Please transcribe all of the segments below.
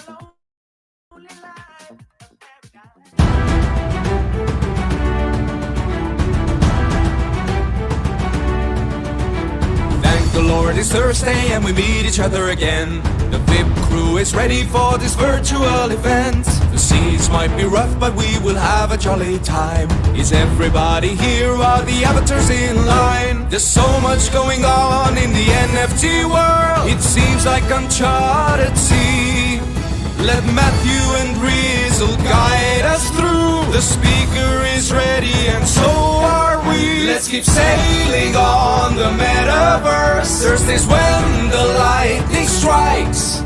Thank the Lord it's Thursday and we meet each other again. The WIP crew is ready for this virtual event. The seas might be rough but we will have a jolly time. Is everybody here? Are the avatars in line? There's so much going on in the NFT world. It seems like uncharted sea. Let Matthew and Rizzle guide us through. The speaker is ready and so are we. Let's keep sailing on the Metaverse. Thursday's when the lightning strikes.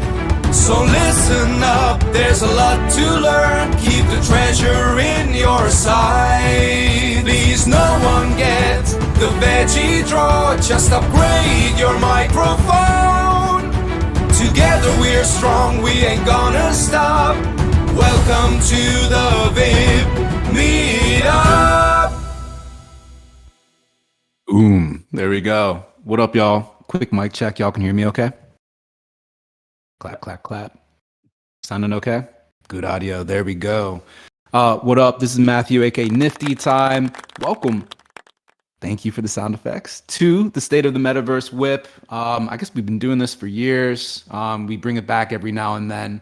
So listen up, there's a lot to learn. Keep the treasure in your sight. Please no one get the veggie draw. Just upgrade your microphone. Together we're strong, we ain't gonna stop. Welcome to the WIP Meetup. Boom. There we go. What up, y'all? Quick mic check. Y'all can hear me okay? Clap, clap, clap. Sounding okay? Good audio. There we go. What up? This is Matthew, aka Nifty Time. Welcome. Thank you for the sound effects to the State of the Metaverse WIP. I guess we've been doing this for years. We bring it back every now and then.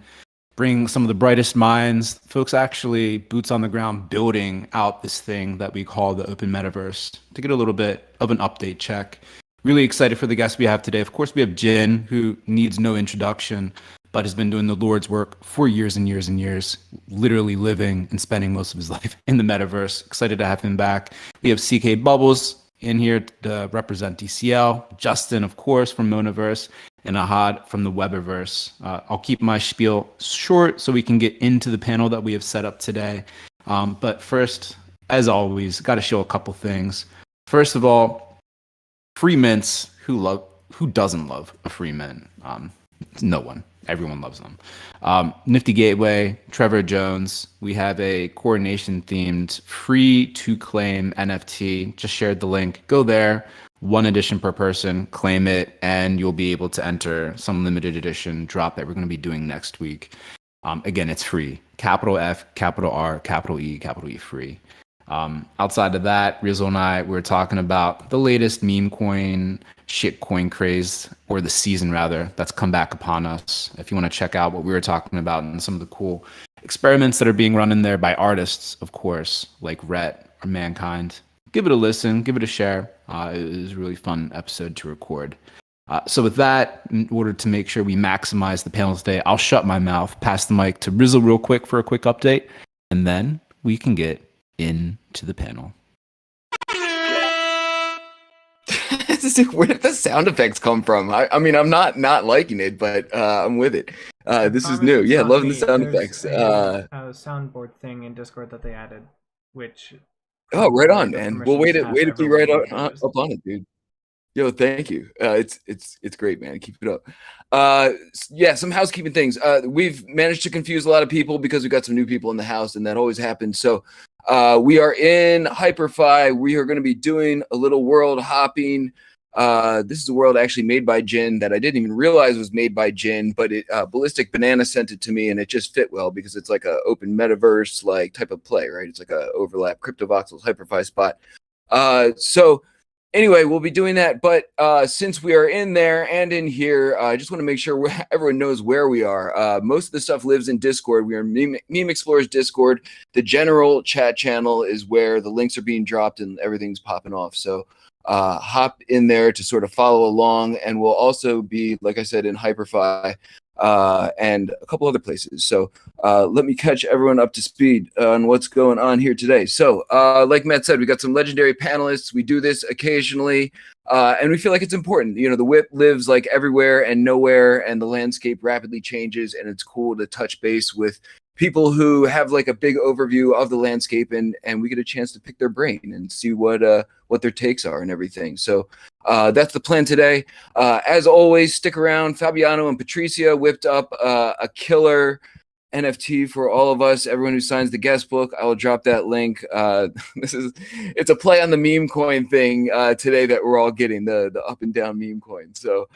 Bring some of the brightest minds, folks actually boots on the ground building out this thing that we call the Open Metaverse to get a little bit of an update check. Really excited for the guests we have today. Of course, we have Jin, who needs no introduction, but has been doing the Lord's work for years and years and years, literally living and spending most of his life in the Metaverse. Excited to have him back. We have CK Bubbles in here to represent DCL, Justin, of course, from Monaverse, and Ahad from the Webiverse. I'll keep my spiel short so we can get into the panel that we have set up today. But first, as always, got to show a couple things. First of all, free mints. Who doesn't love a free mint? No one. Everyone loves them. Nifty Gateway, Trevor Jones. We have a coordination themed free to claim NFT. Just shared the link. Go there. 1 edition per person, claim it, and you'll be able to enter some limited edition drop that we're going to be doing next week. Again, it's free. Capital F, capital R, capital E free. Outside of that, Rizzo and I were talking about the latest meme coin, shit coin craze, or the season rather, that's come back upon us. If you want to check out what we were talking about and some of the cool experiments that are being run in there by artists, of course, like Rhett or Mankind, give it a listen, give it a share. It was a really fun episode to record. So with that, in order to make sure we maximize the panel today, I'll shut my mouth, pass the mic to Rizzo real quick for a quick update, and then we can get into the panel. Where did the sound effects come from? I mean, I'm not liking it, but I'm with it. This is new. Yeah, loving the sound effects. A soundboard thing in Discord that they added, which... Oh, right on, man. Well, way to be right up on it, dude. Yo, thank you. It's great, man. Keep it up. Yeah, some housekeeping things. We've managed to confuse a lot of people because we got some new people in the house, and that always happens. So we are in HyperFi. We are going to be doing a little world hopping. This is a world actually made by Jin that I didn't even realize was made by Jin, but Ballistic Banana sent it to me, and it just fit well because it's like a open metaverse like type of play, right? It's like a overlap CryptoVoxels HyperFi spot. So anyway, we'll be doing that. But since we are in there and in here, I just want to make sure everyone knows where we are. Most of the stuff lives in Discord. We are Meme Explorers Discord. The general chat channel is where the links are being dropped and everything's popping off. So hop in there to sort of follow along, and we'll also be, like I said, in HyperFi and a couple other places. So let me catch everyone up to speed on what's going on here today. So like Matt said, we got some legendary panelists. We do this occasionally, and we feel like it's important. You know, the WIP lives like everywhere and nowhere, and the landscape rapidly changes, and it's cool to touch base with people who have like a big overview of the landscape, and we get a chance to pick their brain and see what their takes are and everything. So that's the plan today. As always, stick around. Fabiano and Patricia whipped up a killer NFT for all of us, everyone who signs the guest book. I will drop that link. It's a play on the meme coin thing today that we're all getting, the up and down meme coin. So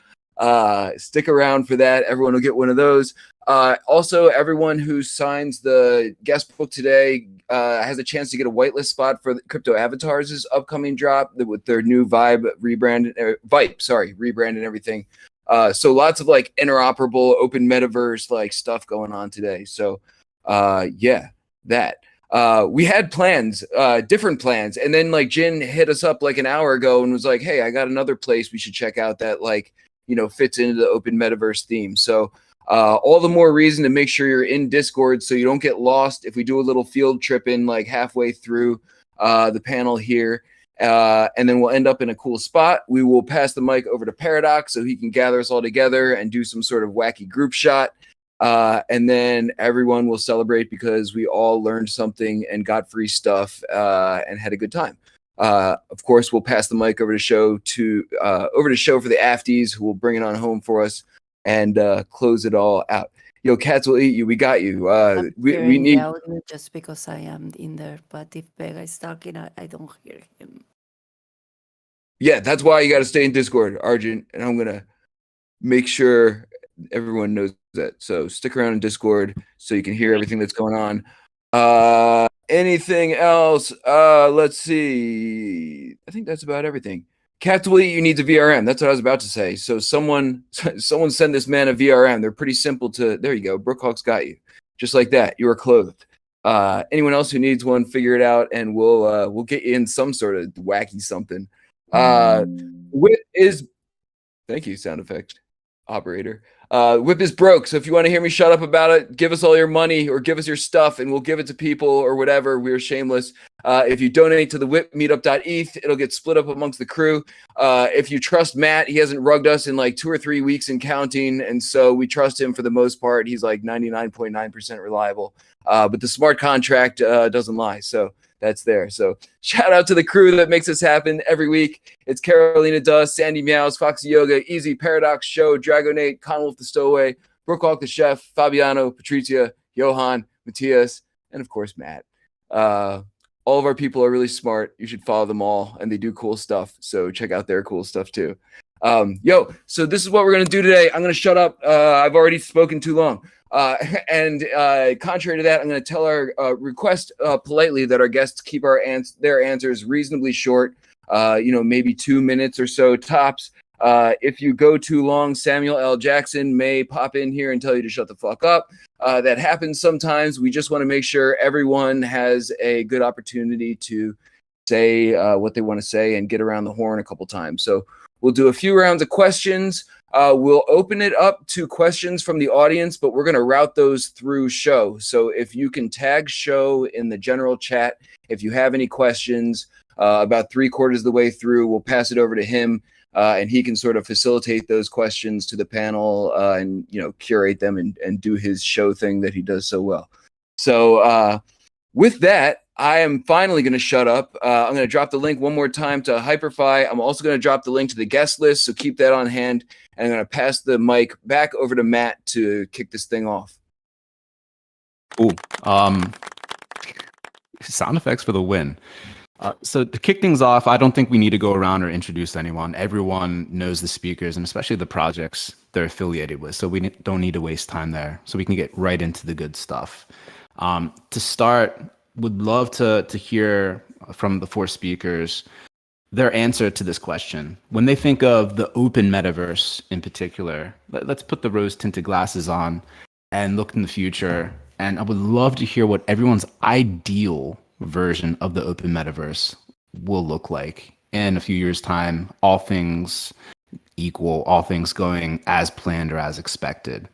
Stick around for that. Everyone will get one of those. Also, everyone who signs the guest book today has a chance to get a whitelist spot for the Crypto Avatars' upcoming drop with their new Vibe rebrand and everything. So lots of like interoperable open metaverse like stuff going on today. So yeah, that. We had plans, different plans, and then like Jin hit us up like an hour ago and was like, "Hey, I got another place we should check out that like, you know, fits into the open metaverse theme." So all the more reason to make sure you're in Discord so you don't get lost if we do a little field trip in like halfway through the panel here. And then we'll end up in a cool spot. We will pass the mic over to Paradox so he can gather us all together and do some sort of wacky group shot. And then everyone will celebrate because we all learned something and got free stuff and had a good time. Of course, we'll pass the mic over to Show for the Afties, who will bring it on home for us and close it all out. Yo, cats will eat you. We got you. We need just because I am in there, but if Vega is talking, I don't hear him. Yeah, that's why you got to stay in Discord, Argent, and I'm gonna make sure everyone knows that. So stick around in Discord so you can hear everything that's going on. Anything else? Let's see. I think that's about everything. Cats will eat you needs a VRM. That's what I was about to say. So someone send this man a VRM. They're pretty simple to. There you go. Brookhawk's got you. Just like that. You are clothed. Anyone else who needs one, figure it out, and we'll get you in some sort of wacky something. WIP is. Thank you, sound effect operator. WIP is broke, so if you want to hear me shut up about it, give us all your money or give us your stuff and we'll give it to people or whatever. We're shameless. If you donate to the WIP Meetup.eth, it'll get split up amongst the crew. If you trust Matt, he hasn't rugged us in like 2 or 3 weeks and counting, and so we trust him for the most part. He's like 99.9% reliable. But the smart contract doesn't lie, so that's there. So shout out to the crew that makes this happen every week. It's Carolina Dust, Sandy Meows, Foxy Yoga, Easy, Paradox Show, Dragonate, Conwolf the Stowaway, Brookhawk the Chef, Fabiano, Patricia, Johan, Matthias, and of course Matt. All of our people are really smart. You should follow them all, and they do cool stuff. So check out their cool stuff too. So this is what we're gonna do today. I'm gonna shut up. I've already spoken too long. And contrary to that, I'm going to tell our request politely that our guests keep their answers reasonably short, maybe 2 minutes or so tops. If you go too long, Samuel L. Jackson may pop in here and tell you to shut the fuck up. That happens sometimes. We just want to make sure everyone has a good opportunity to say what they want to say and get around the horn a couple times. So we'll do a few rounds of questions. We'll open it up to questions from the audience, but we're going to route those through Show. So if you can tag Show in the general chat, if you have any questions about 3/4 of the way through, we'll pass it over to him and he can sort of facilitate those questions to the panel and, curate them and do his show thing that he does so well. So with that, I am finally going to shut up. I'm going to drop the link one more time to Hyperfy. I'm also going to drop the link to the guest list, so keep that on hand. And I'm going to pass the mic back over to Matt to kick this thing off. Cool. Sound effects for the win. So to kick things off, I don't think we need to go around or introduce anyone. Everyone knows the speakers and especially the projects they're affiliated with. So we don't need to waste time there. So we can get right into the good stuff. To start, would love to hear from the 4 speakers their answer to this question. When they think of the open metaverse in particular, let's put the rose-tinted glasses on and look in the future. And I would love to hear what everyone's ideal version of the open metaverse will look like in a few years' time, all things equal, all things going as planned or as expected.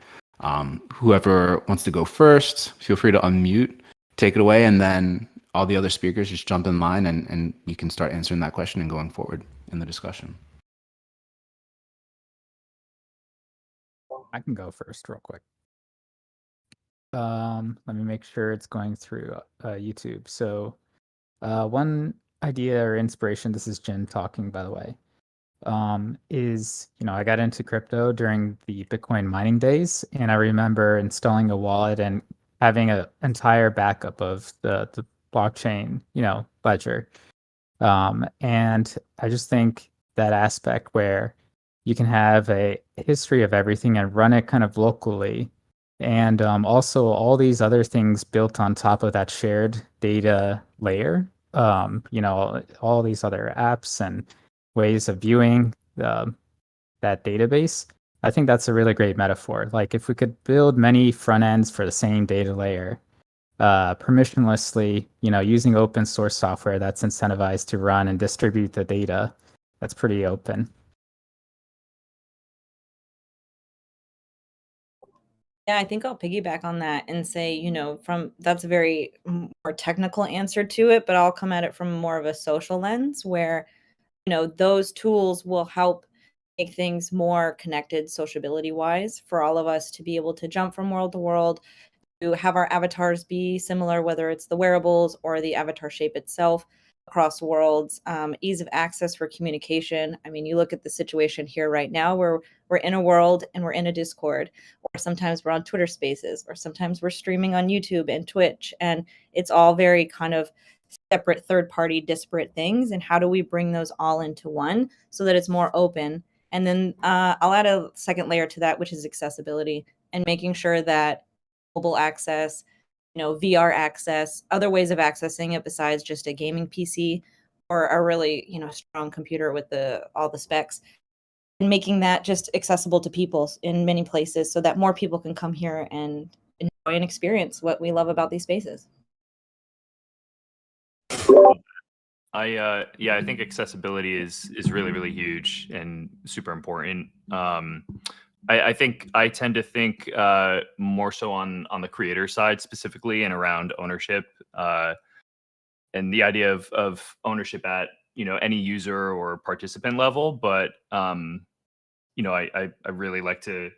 Whoever wants to go first, feel free to unmute, take it away, and then all the other speakers just jump in line and we can start answering that question and going forward in the discussion. I can go first real quick. Let me make sure it's going through YouTube. So one idea or inspiration, this is Jen talking, by the way, is, I got into crypto during the Bitcoin mining days, and I remember installing a wallet and having an entire backup of the blockchain, ledger. And I just think that aspect where you can have a history of everything and run it kind of locally. And also all these other things built on top of that shared data layer. All these other apps and ways of viewing that database. I think that's a really great metaphor. Like if we could build many front ends for the same data layer, permissionlessly, using open source software that's incentivized to run and distribute the data, that's pretty open. Yeah, I think I'll piggyback on that and say, that's a very more technical answer to it, but I'll come at it from more of a social lens where, those tools will help make things more connected sociability wise for all of us to be able to jump from world to world, to have our avatars be similar, whether it's the wearables or the avatar shape itself across worlds, ease of access for communication. I mean, you look at the situation here right now where we're in a world and we're in a Discord, or sometimes we're on Twitter Spaces, or sometimes we're streaming on YouTube and Twitch, and it's all very kind of separate third-party disparate things. And how do we bring those all into one so that it's more open? And then I'll add a second layer to that, which is accessibility and making sure that mobile access, VR access, other ways of accessing it besides just a gaming PC or a really, strong computer with all the specs, and making that just accessible to people in many places so that more people can come here and enjoy and experience what we love about these spaces. I think accessibility is really, really huge and super important. I think I tend to think more so on the creator side specifically and around ownership, and the idea of ownership at any user or participant level. But I really like to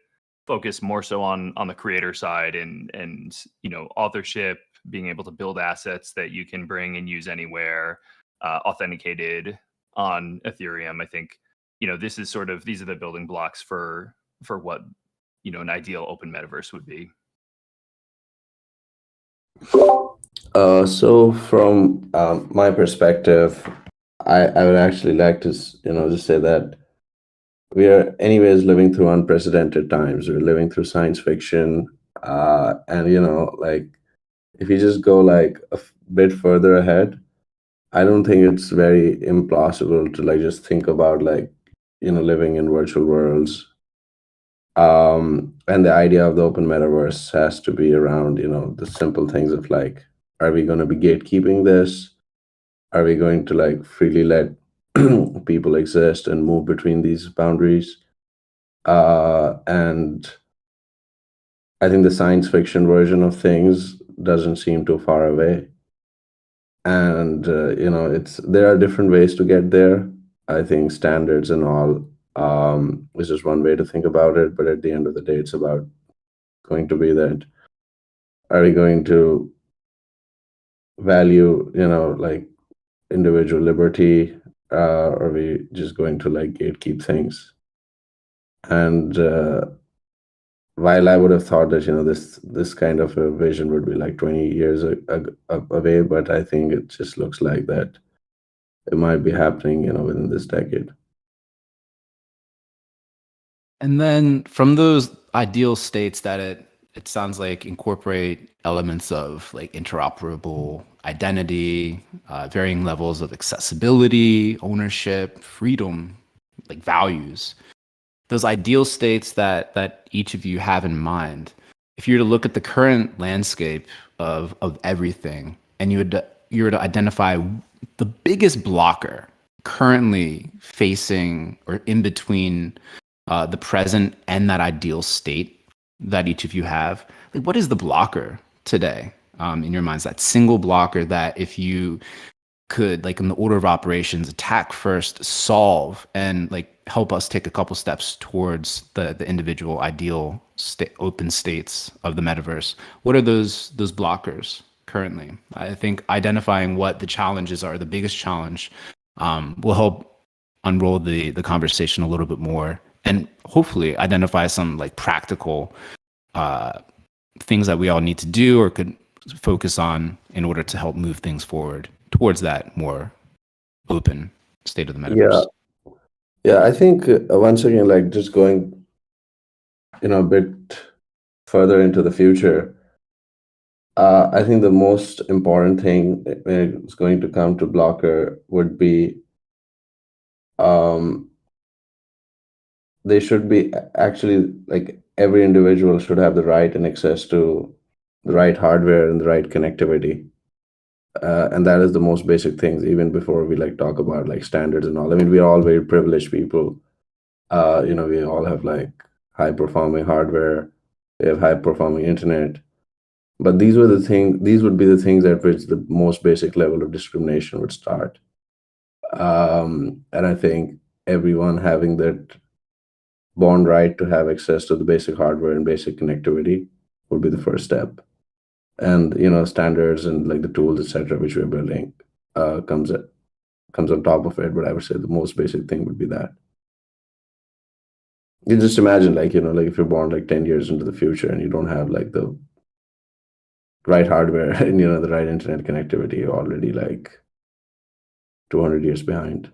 focus more so on the creator side and authorship, being able to build assets that you can bring and use anywhere, authenticated on Ethereum. I think these are the building blocks for what an ideal open metaverse would be. So from my perspective, I would actually like to just say that we are anyways living through unprecedented times. We're living through science fiction, and like if you just go like a bit further ahead, I don't think it's very implausible to like just think about like living in virtual worlds. And the idea of the open metaverse has to be around the simple things of like, are we going to be gatekeeping this? Are we going to like freely let people exist and move between these boundaries? And I think the science fiction version of things doesn't seem too far away. And there are different ways to get there. I think standards and all is just one way to think about it, but at the end of the day, it's about going to be that, are we going to value like individual liberty, or are we just going to like gatekeep things? And while I would have thought that this kind of a vision would be like 20 years away, but I think it just looks like that it might be happening within this decade. And then from those ideal states that it sounds like incorporate elements of like interoperable identity, varying levels of accessibility, ownership, freedom, like values. Those ideal states that each of you have in mind. If you were to look at the current landscape of everything, and you were to identify the biggest blocker currently facing or in between the present and that ideal state that each of you have, like what is the blocker today in your minds? That single blocker that if you could, like in the order of operations, attack first, solve, and like help us take a couple steps towards the individual ideal open states of the metaverse. What are those blockers currently? I think identifying what the challenges are, the biggest challenge, will help unroll the conversation a little bit more, and hopefully identify some like practical things that we all need to do or could focus on in order to help move things forward towards that more open state of the metaverse. Yeah, I think once again, like just going, a bit further into the future, I think the most important thing when it's going to come to Blocker would be they should be actually like every individual should have the right and access to the right hardware and the right connectivity. And that is the most basic things, even before we like talk about like standards and all. I mean, we're all very privileged people. We all have like high performing hardware, we have high performing internet. But these would be the things at which the most basic level of discrimination would start. And I think everyone having that born right to have access to the basic hardware and basic connectivity would be the first step. And standards and like the tools, etc., which we're building, comes on top of it. But I would say the most basic thing would be that. You just imagine, like like if you're born like 10 years into the future and you don't have like the right hardware and the right internet connectivity, you're already like 200 years behind.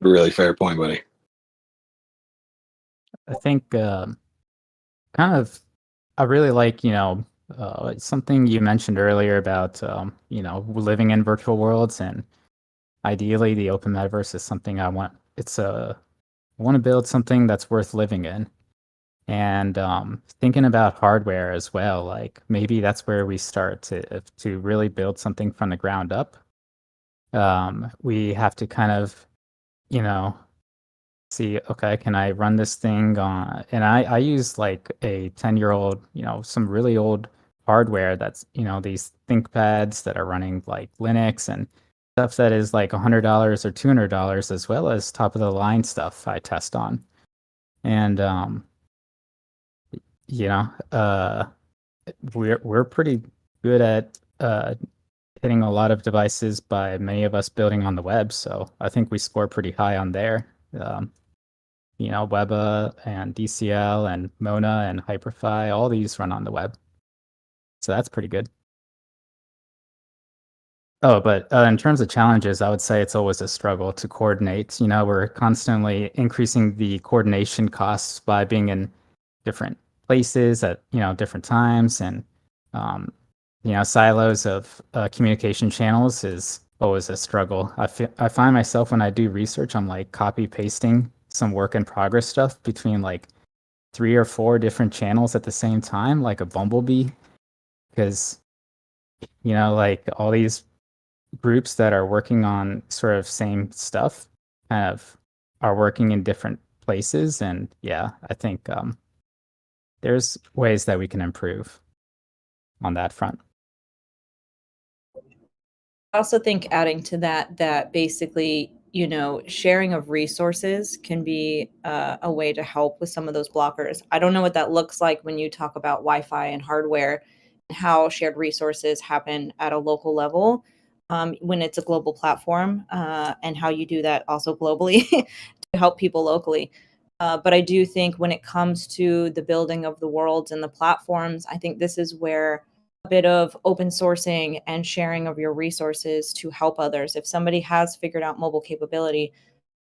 Really fair point, buddy. I think I really like, something you mentioned earlier about, living in virtual worlds, and ideally the open metaverse is something I want. I want to build something that's worth living in. And thinking about hardware as well, like maybe that's where we start to really build something from the ground up. We have to kind of, see, okay, can I run this thing on? And I use like a 10-year-old, some really old hardware that's, these ThinkPads that are running like Linux and stuff that is like $100 or $200, as well as top of the line stuff I test on. And we're pretty good at hitting a lot of devices by many of us building on the web. So I think we score pretty high on there. Weba and DCL and Mona and Hyperfy, all these run on the web. So that's pretty good. Oh, but in terms of challenges, I would say it's always a struggle to coordinate. We're constantly increasing the coordination costs by being in different places at, different times. And, silos of communication channels is always a struggle. I find myself when I do research, I'm like copy pasting some work in progress stuff between like 3 or 4 different channels at the same time, like a bumblebee, because like all these groups that are working on sort of same stuff kind of are working in different places. And yeah, I think there's ways that we can improve on that front. I also think adding to that basically, sharing of resources can be a way to help with some of those blockers. I don't know what that looks like when you talk about Wi-Fi and hardware and how shared resources happen at a local level when it's a global platform, and how you do that also globally to help people locally. But I do think when it comes to the building of the worlds and the platforms, I think this is where a bit of open sourcing and sharing of your resources to help others. If somebody has figured out mobile capability,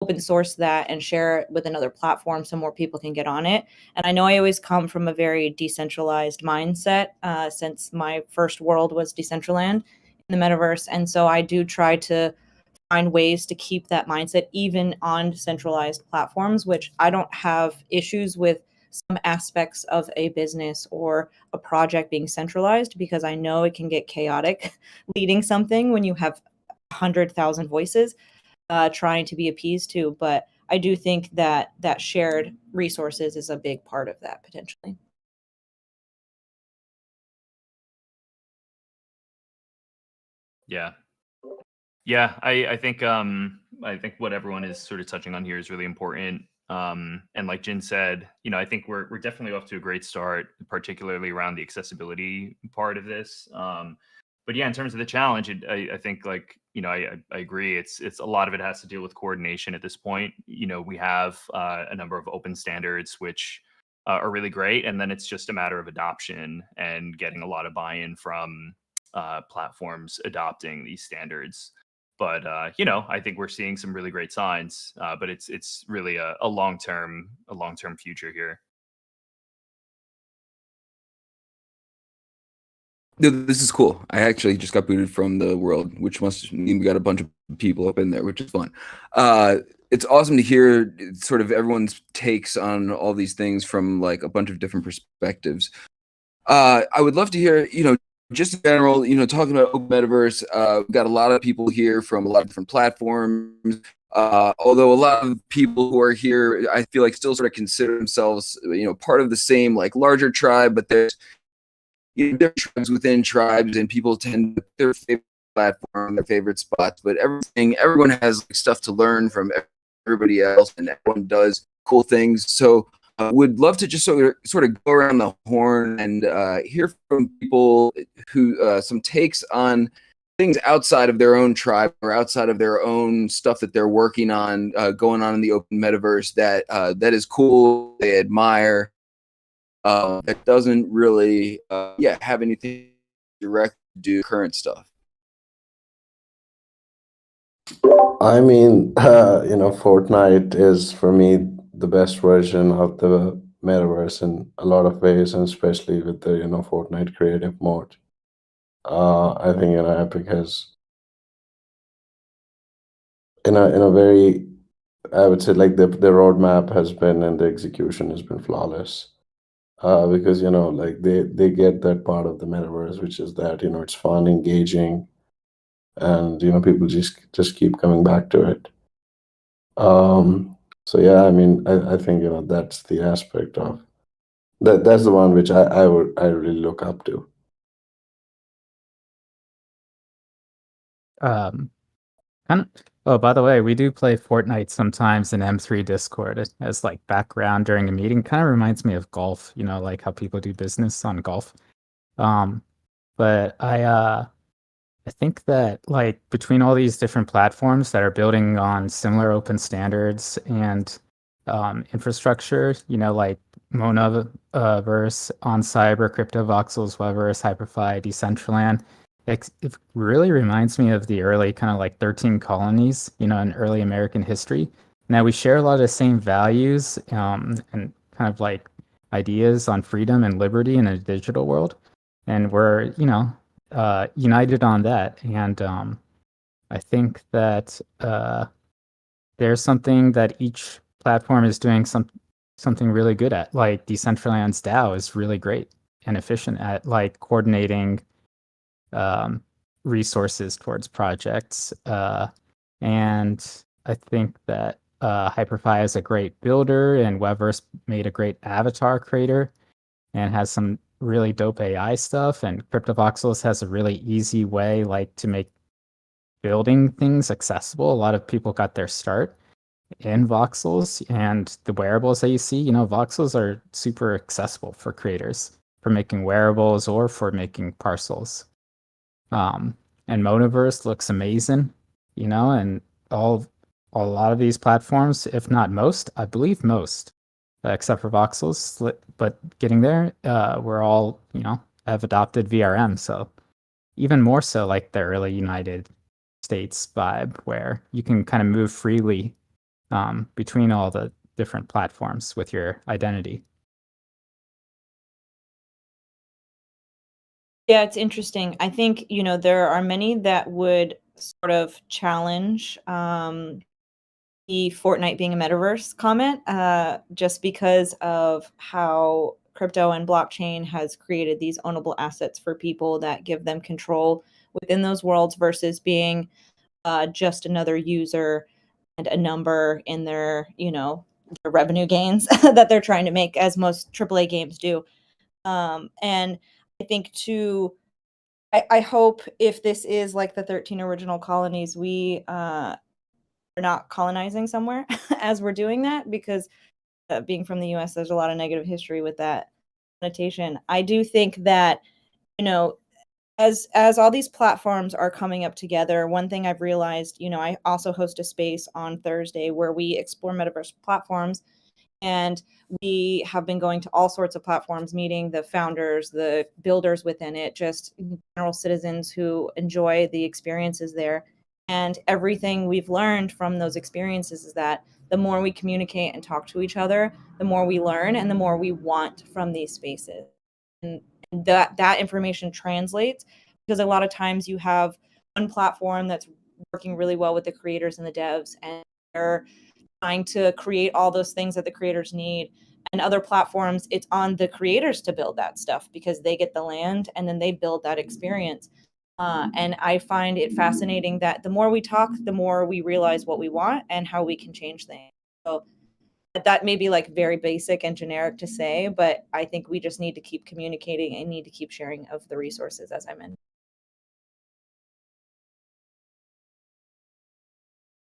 open source that and share it with another platform so more people can get on it. And I know I always come from a very decentralized mindset, since my first world was Decentraland in the metaverse. And so I do try to find ways to keep that mindset even on centralized platforms, which I don't have issues with some aspects of a business or a project being centralized, because I know it can get chaotic leading something when you have 100,000 voices trying to be appeased to. But I do think that shared resources is a big part of that potentially. Yeah. Yeah, I think what everyone is sort of touching on here is really important. And like Jin said, I think we're definitely off to a great start, particularly around the accessibility part of this. But yeah, in terms of the challenge, I think like I agree. It's a lot of it has to deal with coordination at this point. We have a number of open standards which are really great, and then it's just a matter of adoption and getting a lot of buy-in from platforms adopting these standards. But I think we're seeing some really great signs. But it's really a long-term future here. This is cool. I actually just got booted from the world, which must mean we got a bunch of people up in there, which is fun. It's awesome to hear sort of everyone's takes on all these things from like a bunch of different perspectives. I would love to hear, just in general, talking about open metaverse. We've got a lot of people here from a lot of different platforms. Although a lot of people who are here, I feel like still sort of consider themselves, part of the same like larger tribe, but there's there are tribes within tribes, and people tend to their favorite platform, their favorite spots. But everyone has like, stuff to learn from everybody else, and everyone does cool things. So, would love to just sort of go around the horn and hear from people who some takes on things outside of their own tribe or outside of their own stuff that they're working on, going on in the open metaverse that is cool, they admire. That doesn't really have anything direct to do with current stuff. I mean, Fortnite is for me the best version of the metaverse in a lot of ways, and especially with the Fortnite creative mode. I think Epic has in a very, I would say, like the roadmap has been and the execution has been flawless. Because like they get that part of the metaverse, which is that it's fun, engaging, and people just keep coming back to it. So yeah, I mean, I think that's the aspect of that. That's the one which I really look up to. Oh, by the way, we do play Fortnite sometimes in M3 Discord as like background during a meeting. Kind of reminds me of golf, like how people do business on golf. But I think that like between all these different platforms that are building on similar open standards and infrastructure, like Monaverse, OnCyber, CryptoVoxels, Weverse, Hyperfy, Decentraland. It really reminds me of the early kind of like 13 colonies, in early American history. Now we share a lot of the same values and kind of like ideas on freedom and liberty in a digital world. And we're, united on that. And I think that there's something that each platform is doing something really good at. Like Decentraland's DAO is really great and efficient at like coordinating resources towards projects. And I think that Hyperfy is a great builder, and Weverse made a great avatar creator and has some really dope AI stuff. And CryptoVoxels has a really easy way like to make building things accessible. A lot of people got their start in voxels, and the wearables that you see, voxels are super accessible for creators for making wearables or for making parcels. And Monaverse looks amazing, and a lot of these platforms, if not most, I believe most, except for voxels, but getting there, we're all, have adopted VRM. So even more so like the early United States vibe, where you can kind of move freely between all the different platforms with your identity. Yeah, it's interesting. I think, there are many that would sort of challenge the Fortnite being a metaverse comment, just because of how crypto and blockchain has created these ownable assets for people that give them control within those worlds versus being just another user and a number in their, their revenue gains that they're trying to make, as most AAA games do. And I think I hope if this is like the 13 original colonies, we are not colonizing somewhere as we're doing that, because being from the US, there's a lot of negative history with that connotation. I do think that, as all these platforms are coming up together, one thing I've realized, I also host a space on Thursday where we explore metaverse platforms. And we have been going to all sorts of platforms, meeting the founders, the builders within it, just general citizens who enjoy the experiences there. And everything we've learned from those experiences is that the more we communicate and talk to each other, the more we learn and the more we want from these spaces. And that information translates, because a lot of times you have one platform that's working really well with the creators and the devs, and they're trying to create all those things that the creators need. And other platforms, it's on the creators to build that stuff because they get the land and then they build that experience. And I find it fascinating that the more we talk, the more we realize what we want and how we can change things. So that may be like very basic and generic to say, but I think we just need to keep communicating and need to keep sharing of the resources, as I mentioned.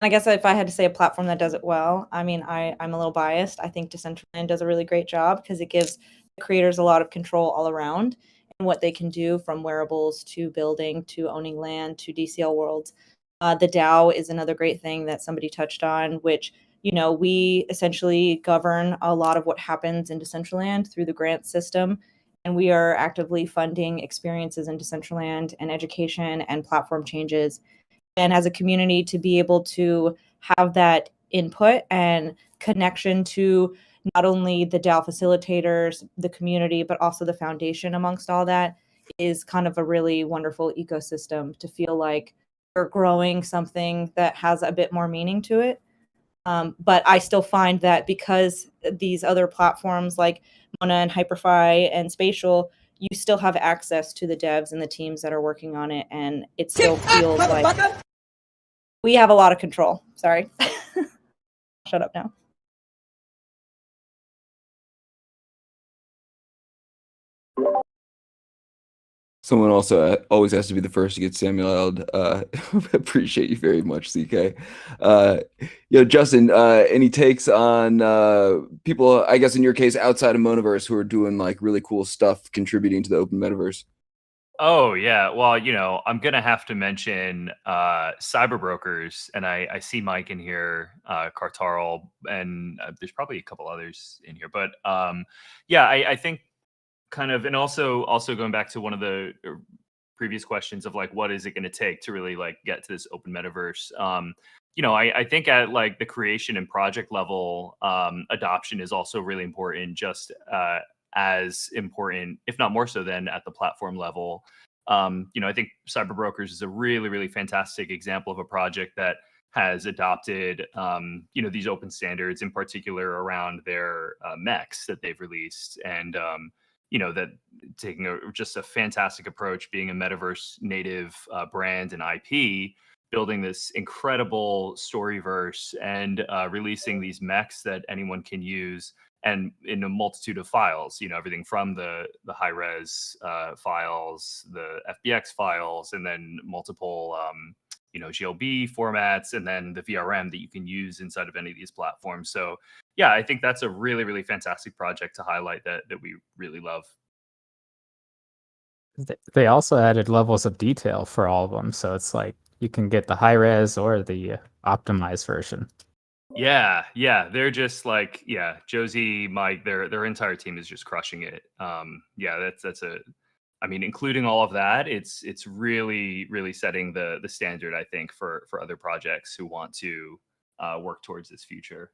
I guess if I had to say a platform that does it well, I mean, I'm a little biased. I think Decentraland does a really great job because it gives the creators a lot of control all around and what they can do, from wearables to building to owning land to DCL worlds. The DAO is another great thing that somebody touched on, which, we essentially govern a lot of what happens in Decentraland through the grant system. And we are actively funding experiences in Decentraland and education and platform changes. And as a community, to be able to have that input and connection to not only the DAO facilitators, the community, but also the foundation amongst all that is kind of a really wonderful ecosystem to feel like we're growing something that has a bit more meaning to it. But I still find that because these other platforms like Mona and Hyperfy and Spatial, you still have access to the devs and the teams that are working on it, and it still feels like we have a lot of control. Sorry. Shut up now. Someone also always has to be the first to get Samuel. Appreciate you very much, CK. Justin, any takes on people, I guess in your case, outside of Monaverse, who are doing like really cool stuff contributing to the open metaverse? Oh yeah, well, I'm gonna have to mention cyber brokers, and I see Mike in here, Cartarl, and there's probably a couple others in here, but yeah, I think kind of, and also going back to one of the previous questions of like, what is it going to take to really like get to this open metaverse? I think at like the creation and project level, adoption is also really important, just as important, if not more so, than at the platform level. I think Cyber Brokers is a really, really fantastic example of a project that has adopted, these open standards, in particular around their mechs that they've released, and that taking just a fantastic approach, being a metaverse native brand and IP, building this incredible storyverse, and releasing these mechs that anyone can use, and in a multitude of files, everything from the high res files, the FBX files, and then multiple GLB formats, and then the VRM that you can use inside of any of these platforms. So yeah, I think that's a really, really fantastic project to highlight that we really love. They also added levels of detail for all of them, so it's like you can get the high res or the optimized version. Yeah, they're just like, Josie, Mike, their entire team is just crushing it. Including all of that, it's really, really setting the standard, I think, for other projects who want to work towards this future.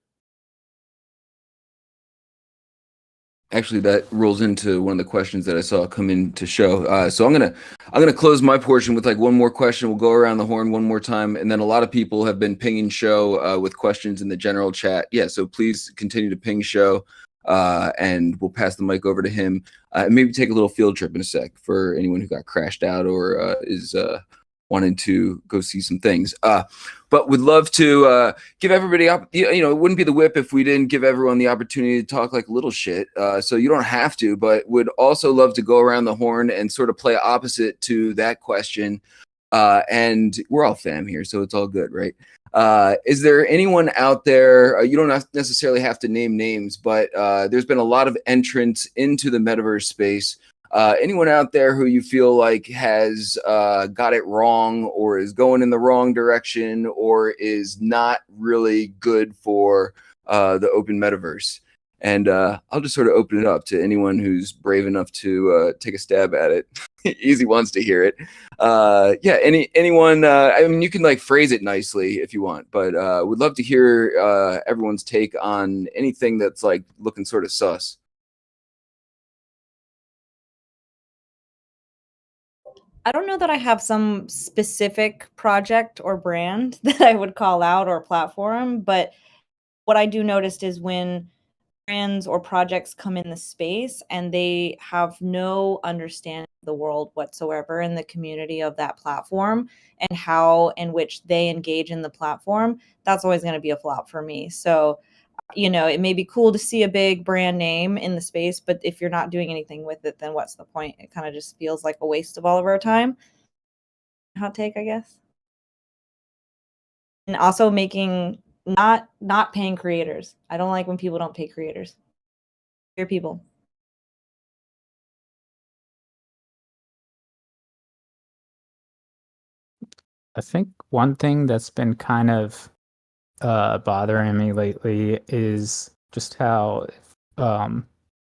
Actually, that rolls into one of the questions that I saw come in to show. So I'm gonna close my portion with like one more question. We'll go around the horn one more time, and then a lot of people have been pinging show with questions in the general chat. Yeah, so please continue to ping show, and we'll pass the mic over to him. And maybe take a little field trip in a sec for anyone who got crashed out or is wanting to go see some things. But would love to give everybody, it wouldn't be the WIP if we didn't give everyone the opportunity to talk like a little shit. So you don't have to, but would also love to go around the horn and sort of play opposite to that question. And we're all fam here, so it's all good, right? Is there anyone out there, you don't necessarily have to name names, but there's been a lot of entrants into the metaverse space. Anyone out there who you feel like has got it wrong, or is going in the wrong direction, or is not really good for the open metaverse? And I'll just sort of open it up to anyone who's brave enough to take a stab at it. Easy wants to hear it. Yeah, anyone. I mean, you can like phrase it nicely if you want, but would love to hear everyone's take on anything that's like looking sort of sus. I don't know that I have some specific project or brand that I would call out or platform, but what I do notice is when brands or projects come in the space and they have no understanding of the world whatsoever in the community of that platform and how in which they engage in the platform, that's always going to be a flop for me. So, you know, it may be cool to see a big brand name in the space, but if you're not doing anything with it, then what's the point? It kind of just feels like a waste of all of our time. Hot take, I guess. And also making not paying creators. I don't like when people don't pay creators. Your people. I think one thing that's been kind of bothering me lately is just how, you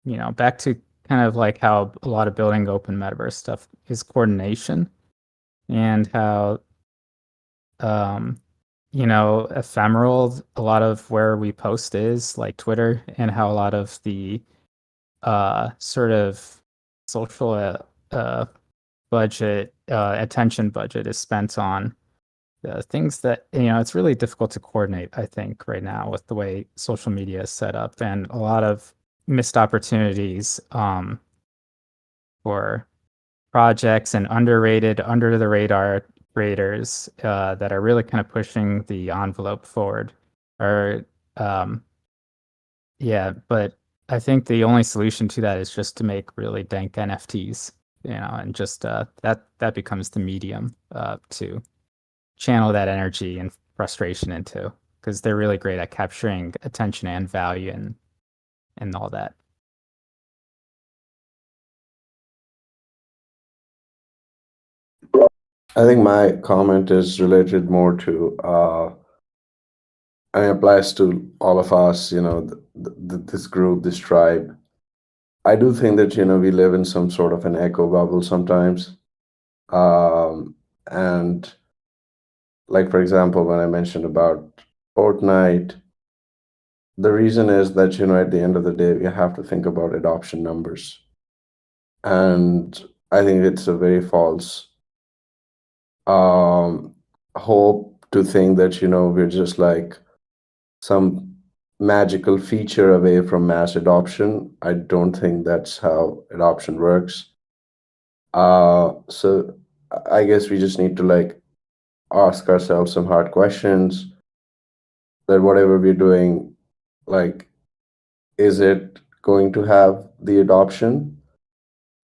know, back to kind of like how a lot of building open metaverse stuff is coordination, and how, you know, ephemeral a lot of where we post is, like Twitter, and how a lot of the sort of social budget, attention budget is spent on things that, you know, it's really difficult to coordinate, I think, right now with the way social media is set up, and a lot of missed opportunities for projects and underrated, under the radar creators that are really kind of pushing the envelope forward. Or yeah, but I think the only solution to that is just to make really dank NFTs, you know, and just that becomes the medium to channel that energy and frustration into, because they're really great at capturing attention and value and all that. I think my comment is related more to, and it applies to all of us, you know, this group, this tribe. I do think that, you know, we live in some sort of an echo bubble sometimes. And like, for example, when I mentioned about Fortnite, the reason is that, you know, at the end of the day, we have to think about adoption numbers. And I think it's a very false hope to think that, you know, we're just like some magical feature away from mass adoption. I don't think that's how adoption works. So I guess we just need to like ask ourselves some hard questions, that whatever we're doing, like, is it going to have the adoption?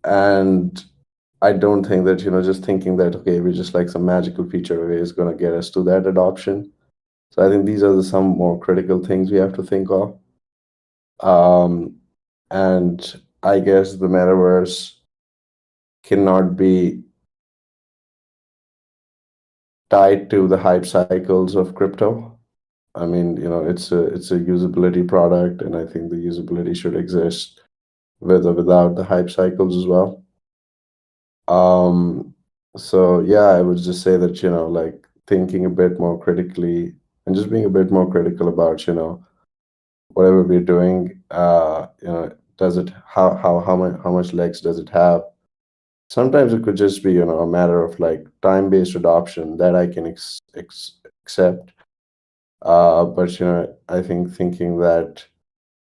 And I don't think that, you know, just thinking that, okay, we're just like some magical feature away is going to get us to that adoption. So I think these are some more critical things we have to think of. And I guess the metaverse cannot be tied to the hype cycles of crypto. I mean, you know, it's a usability product, and I think the usability should exist with or without the hype cycles as well. So yeah, I would just say that, you know, like thinking a bit more critically and just being a bit more critical about, you know, whatever we're doing, you know, does it, how much legs does it have? Sometimes it could just be, you know, a matter of like time-based adoption that I can accept. But, you know, I think thinking that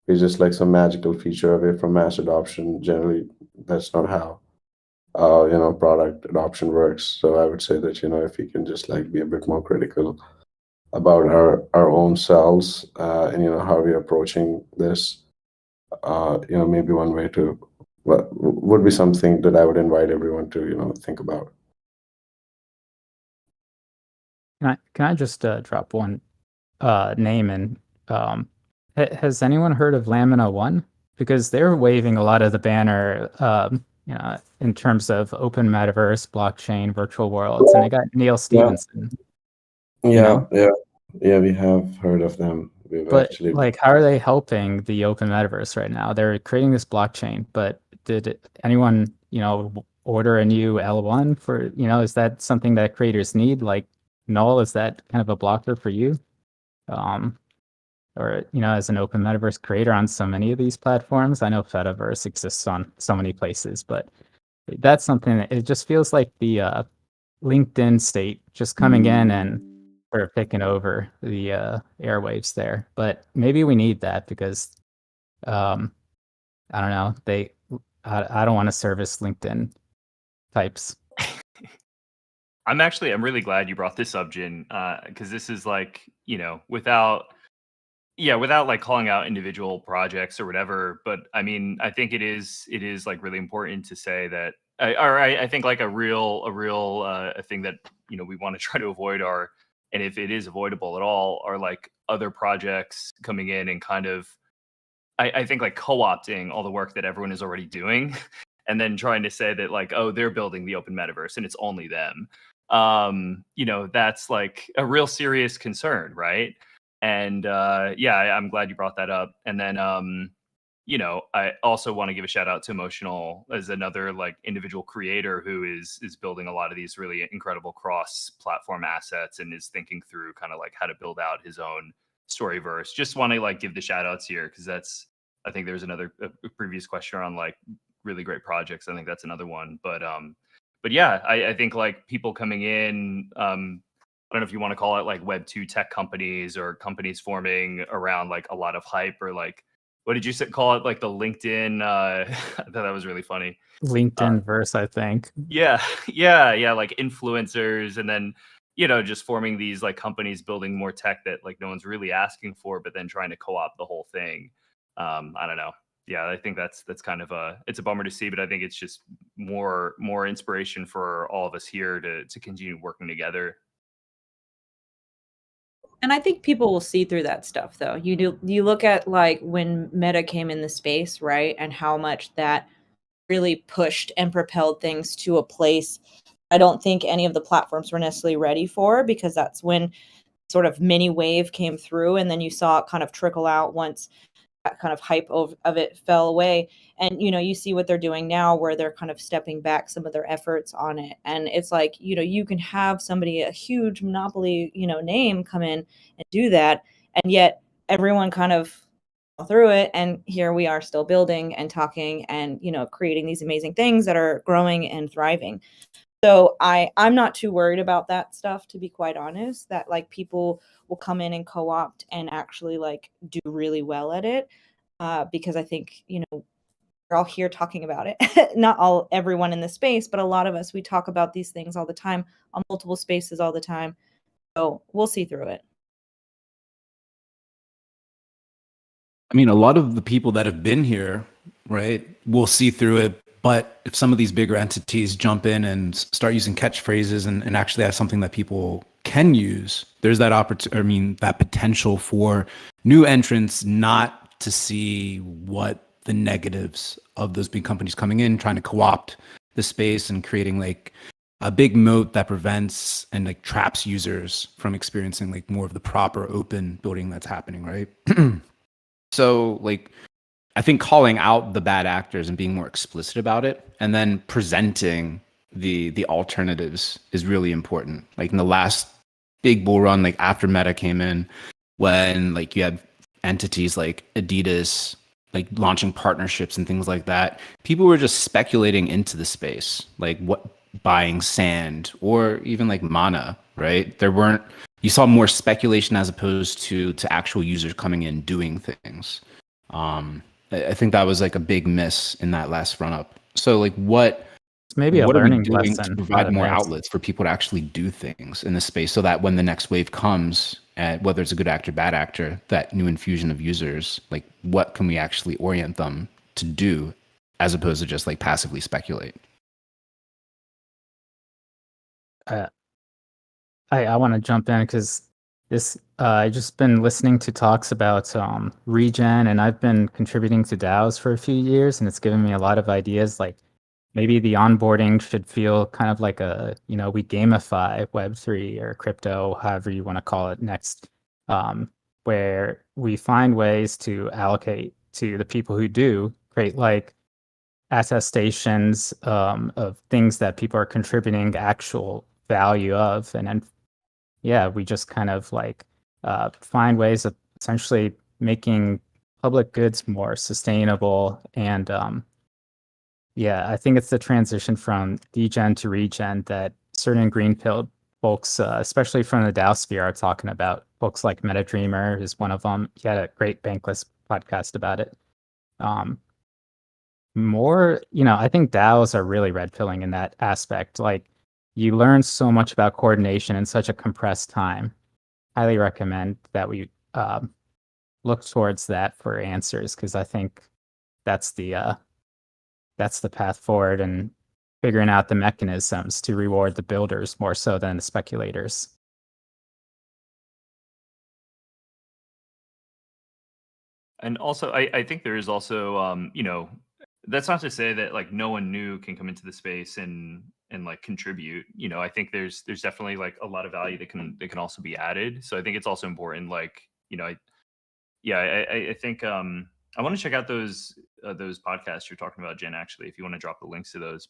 it's just like some magical feature away from mass adoption, generally, that's not how, you know, product adoption works. So I would say that, you know, if we can just like be a bit more critical about our own selves, and, you know, how we're approaching this, you know, maybe one way to, would be something that I would invite everyone to, you know, think about. Can I just drop one name in? Has anyone heard of Lamina One? Because they're waving a lot of the banner, you know, in terms of open metaverse, blockchain, virtual worlds, and they got Neil Stevenson. Yeah, we have heard of them. we've But actually like, how are they helping the open metaverse right now? They're creating this blockchain, but did anyone, order a new L1 for, is that something that creators need? Like, null, is that kind of a blocker for you? Or, as an open metaverse creator on so many of these platforms? I know Fediverse exists on so many places, but that's something that it just feels like the LinkedIn state just coming in and sort of taking over the airwaves there. But maybe we need that because I don't know. I don't want to service LinkedIn types. I'm really glad you brought this up, Jin, because this is like, without like calling out individual projects or whatever, but I mean, I think it is like really important to say that, I think like a real thing that we want to try to avoid are, and if it is avoidable at all, are like other projects coming in and kind of, I think like co-opting all the work that everyone is already doing, and then trying to say that like, oh, they're building the open metaverse and it's only them. That's like a real serious concern, right? And I'm glad you brought that up. And then I also want to give a shout out to Emotional as another like individual creator who is building a lot of these really incredible cross-platform assets and is thinking through kind of like how to build out his own storyverse. Just want to like give the shout outs here because I think there's a previous question on like really great projects. I think that's another one. But yeah, I think like people coming in, I don't know if you want to call it like Web 2 tech companies or companies forming around like a lot of hype, or like, what did you call it? Like the LinkedIn, I thought that was really funny. LinkedIn verse, I think. Yeah. Like influencers, and then, just forming these like companies building more tech that like no one's really asking for, but then trying to co-opt the whole thing. I don't know. Yeah, I think that's kind of it's a bummer to see, but I think it's just more inspiration for all of us here to continue working together. And I think people will see through that stuff though. You look at like when Meta came in the space, right? And how much that really pushed and propelled things to a place I don't think any of the platforms were necessarily ready for, because that's when sort of mini wave came through, and then you saw it kind of trickle out once that kind of hype of it fell away. And you see what they're doing now, where they're kind of stepping back some of their efforts on it. And it's like, you can have somebody, a huge monopoly name, come in and do that, and yet everyone kind of through it, and here we are still building and talking and creating these amazing things that are growing and thriving. So I'm not too worried about that stuff, to be quite honest, that like people will come in and co-opt and actually like do really well at it, because I think we're all here talking about it. Not everyone in the space, but a lot of us, we talk about these things all the time on multiple spaces all the time. So we'll see through it. I mean, a lot of the people that have been here, right, will see through it. But if some of these bigger entities jump in and start using catchphrases and actually have something that people can use, there's that that potential for new entrants not to see what the negatives of those big companies coming in, trying to co-opt the space and creating like a big moat that prevents and like traps users from experiencing like more of the proper open building that's happening, right? So like, I think calling out the bad actors and being more explicit about it, and then presenting the alternatives is really important. Like in the last big bull run, like after Meta came in, when like you had entities like Adidas like launching partnerships and things like that, people were just speculating into the space, like what buying sand or even like mana, right? You saw more speculation as opposed to actual users coming in doing things. I think that was like a big miss in that last run up. So like what Maybe a what are we learning doing lesson, to provide not a more miss. outlets for people to actually do things in the space, so that when the next wave comes, whether it's a good actor, bad actor, that new infusion of users, like what can we actually orient them to do as opposed to just like passively speculate? I want to jump in because I just been listening to talks about regen, and I've been contributing to DAOs for a few years, and it's given me a lot of ideas. Like maybe the onboarding should feel kind of like we gamify Web3 or crypto, however you want to call it next. where we find ways to allocate to the people who do create like attestations of things that people are contributing actual value of, and then yeah, we just kind of like find ways of essentially making public goods more sustainable. And yeah, I think it's the transition from degen to regen that certain greenfield folks, especially from the DAO sphere, are talking about. Folks like MetaDreamer is one of them. He had a great Bankless podcast about it. More, I think DAOs are really red pilling in that aspect. Like, you learn so much about coordination in such a compressed time. Highly recommend that we look towards that for answers, because I think that's the path forward, and figuring out the mechanisms to reward the builders more so than the speculators. And also, I think there is also, that's not to say that like no one new can come into the space and like contribute. I think there's definitely like a lot of value that can also be added. So I think it's also important, like, I think I want to check out those podcasts you're talking about, Jen, actually, if you want to drop the links to those.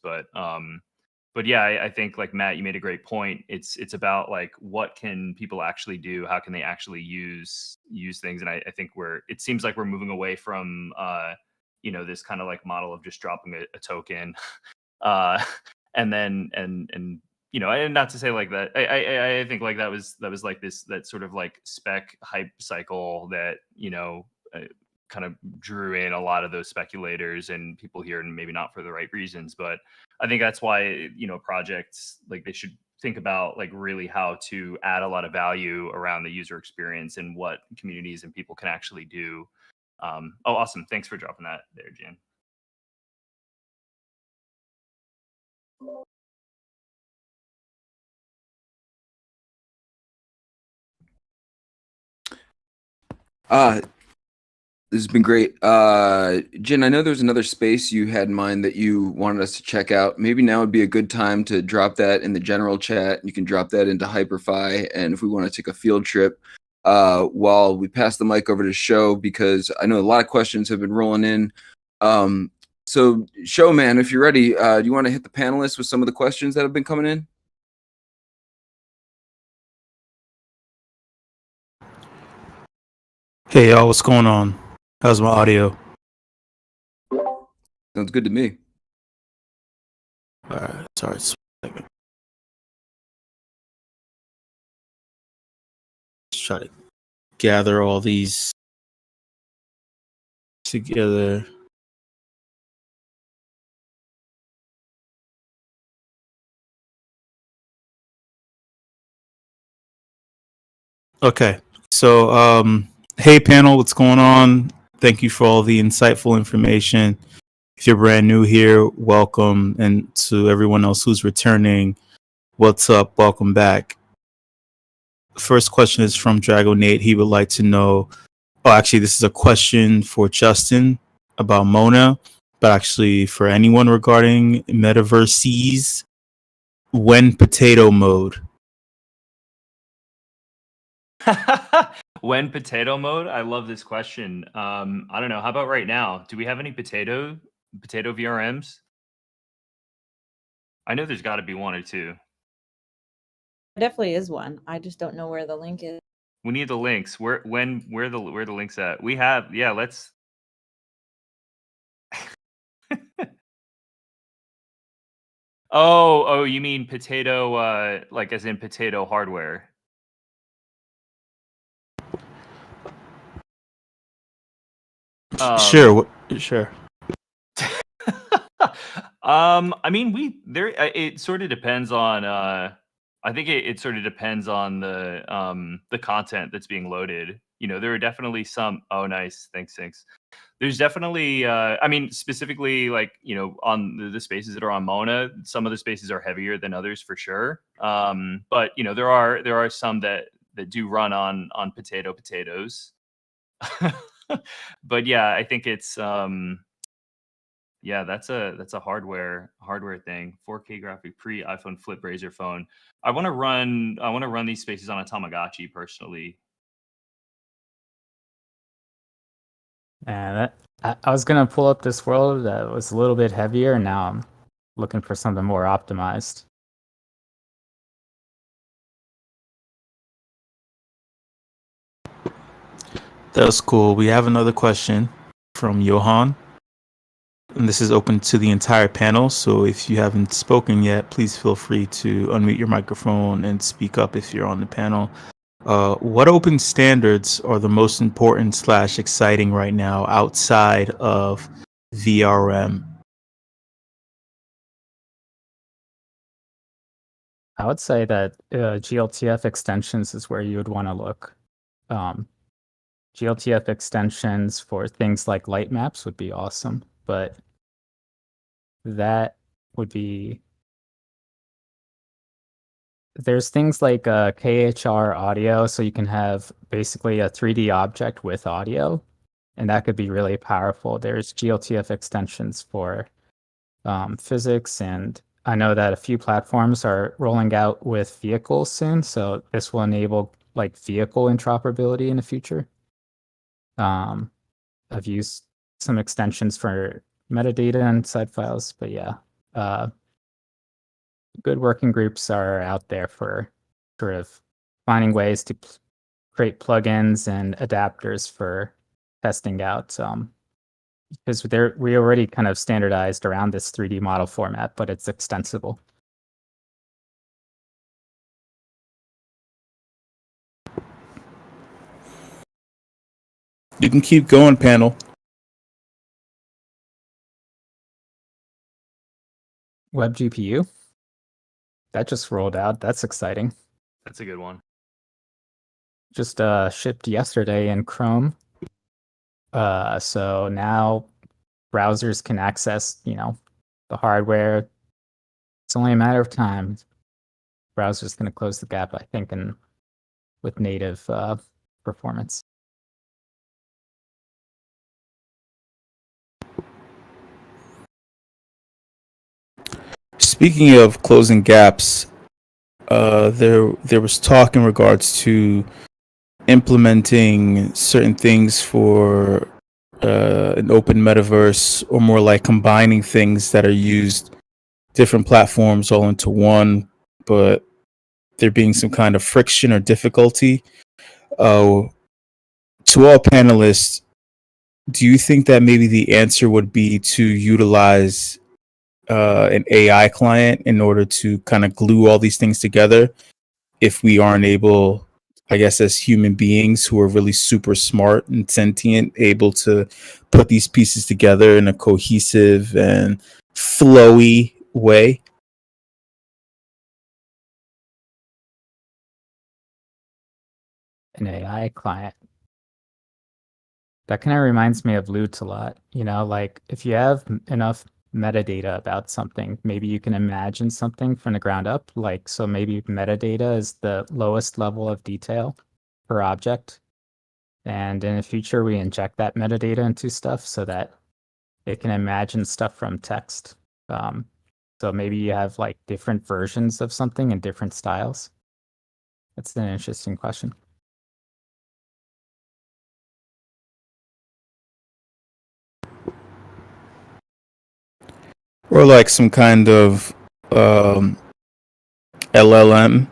But yeah, I think like Matt, you made a great point. It's about like, what can people actually do? How can they actually use things? And I think it seems like we're moving away from this kind of like model of just dropping a token, and then and not to say like that. I think like that was like that sort of like spec hype cycle that kind of drew in a lot of those speculators and people here, and maybe not for the right reasons. But I think that's why projects like, they should think about like really how to add a lot of value around the user experience and what communities and people can actually do. Oh, awesome! Thanks for dropping that there, Jen. This has been great. Jen, I know there's another space you had in mind that you wanted us to check out. Maybe now would be a good time to drop that in the general chat. You can drop that into Hyperfi. And if we want to take a field trip while we pass the mic over to Show, because I know a lot of questions have been rolling in. So Show, man, if you're ready, do you want to hit the panelists with some of the questions that have been coming in? Hey y'all, what's going on? How's my audio? Sounds good to me. All right, sorry. Just try to gather all these together. Okay, so hey panel, what's going on? Thank you for all the insightful information. If you're brand new here, welcome, and to everyone else who's returning, what's up? Welcome back. First question is from Drago Nate. He would like to know, actually this is a question for Justin about Mona, but actually for anyone regarding Metaverses. When potato mode? When potato mode? I love this question. I don't know. How about right now? Do we have any potato VRMs? I know there's got to be one or two. There definitely is one. I just don't know where the link is. We need the links. Where the links at? We have, yeah, let's Oh, you mean potato like as in potato hardware? Sure. I mean, it sort of depends on I think it sort of depends on the content that's being loaded. There are definitely some. Oh, nice. Thanks. There's definitely I mean, specifically like, on the spaces that are on Mona, some of the spaces are heavier than others for sure. But there are some that do run on potatoes. But yeah, I think it's yeah, that's a hardware thing. 4K graphic pre iPhone flip Razer phone. I want to run these spaces on a Tamagotchi personally. And I was gonna pull up this world that was a little bit heavier, and now I'm looking for something more optimized. That's cool. We have another question from Johan. And this is open to the entire panel. So if you haven't spoken yet, please feel free to unmute your microphone and speak up if you're on the panel. What open standards are the most important / exciting right now outside of VRM? I would say that GLTF extensions is where you would want to look. GLTF extensions for things like light maps would be awesome, but that would be. There's things like KHR audio, so you can have basically a 3D object with audio, and that could be really powerful. There's GLTF extensions for physics, and I know that a few platforms are rolling out with vehicles soon, so this will enable like vehicle interoperability in the future. I've used some extensions for metadata and side files, but yeah, good working groups are out there for sort of finding ways to create plugins and adapters for testing out. Because we already kind of standardized around this 3D model format, but it's extensible. You can keep going, panel. Web GPU. That just rolled out. That's exciting. That's a good one. Just shipped yesterday in Chrome. So now browsers can access, the hardware. It's only a matter of time. Browser's going to close the gap, I think, with native performance. Speaking of closing gaps, there was talk in regards to implementing certain things for an open metaverse, or more like combining things that are used different platforms all into one, but there being some kind of friction or difficulty. To all panelists, do you think that maybe the answer would be to utilize an AI client in order to kind of glue all these things together, if we aren't able, I guess, as human beings who are really super smart and sentient, able to put these pieces together in a cohesive and flowy way? An AI client. That kind of reminds me of Loots a lot. Like if you have enough metadata about something, maybe you can imagine something from the ground up. Like, so maybe metadata is the lowest level of detail per object. And in the future, we inject that metadata into stuff so that it can imagine stuff from text. So maybe you have like different versions of something in different styles. That's an interesting question. Or like some kind of LLM,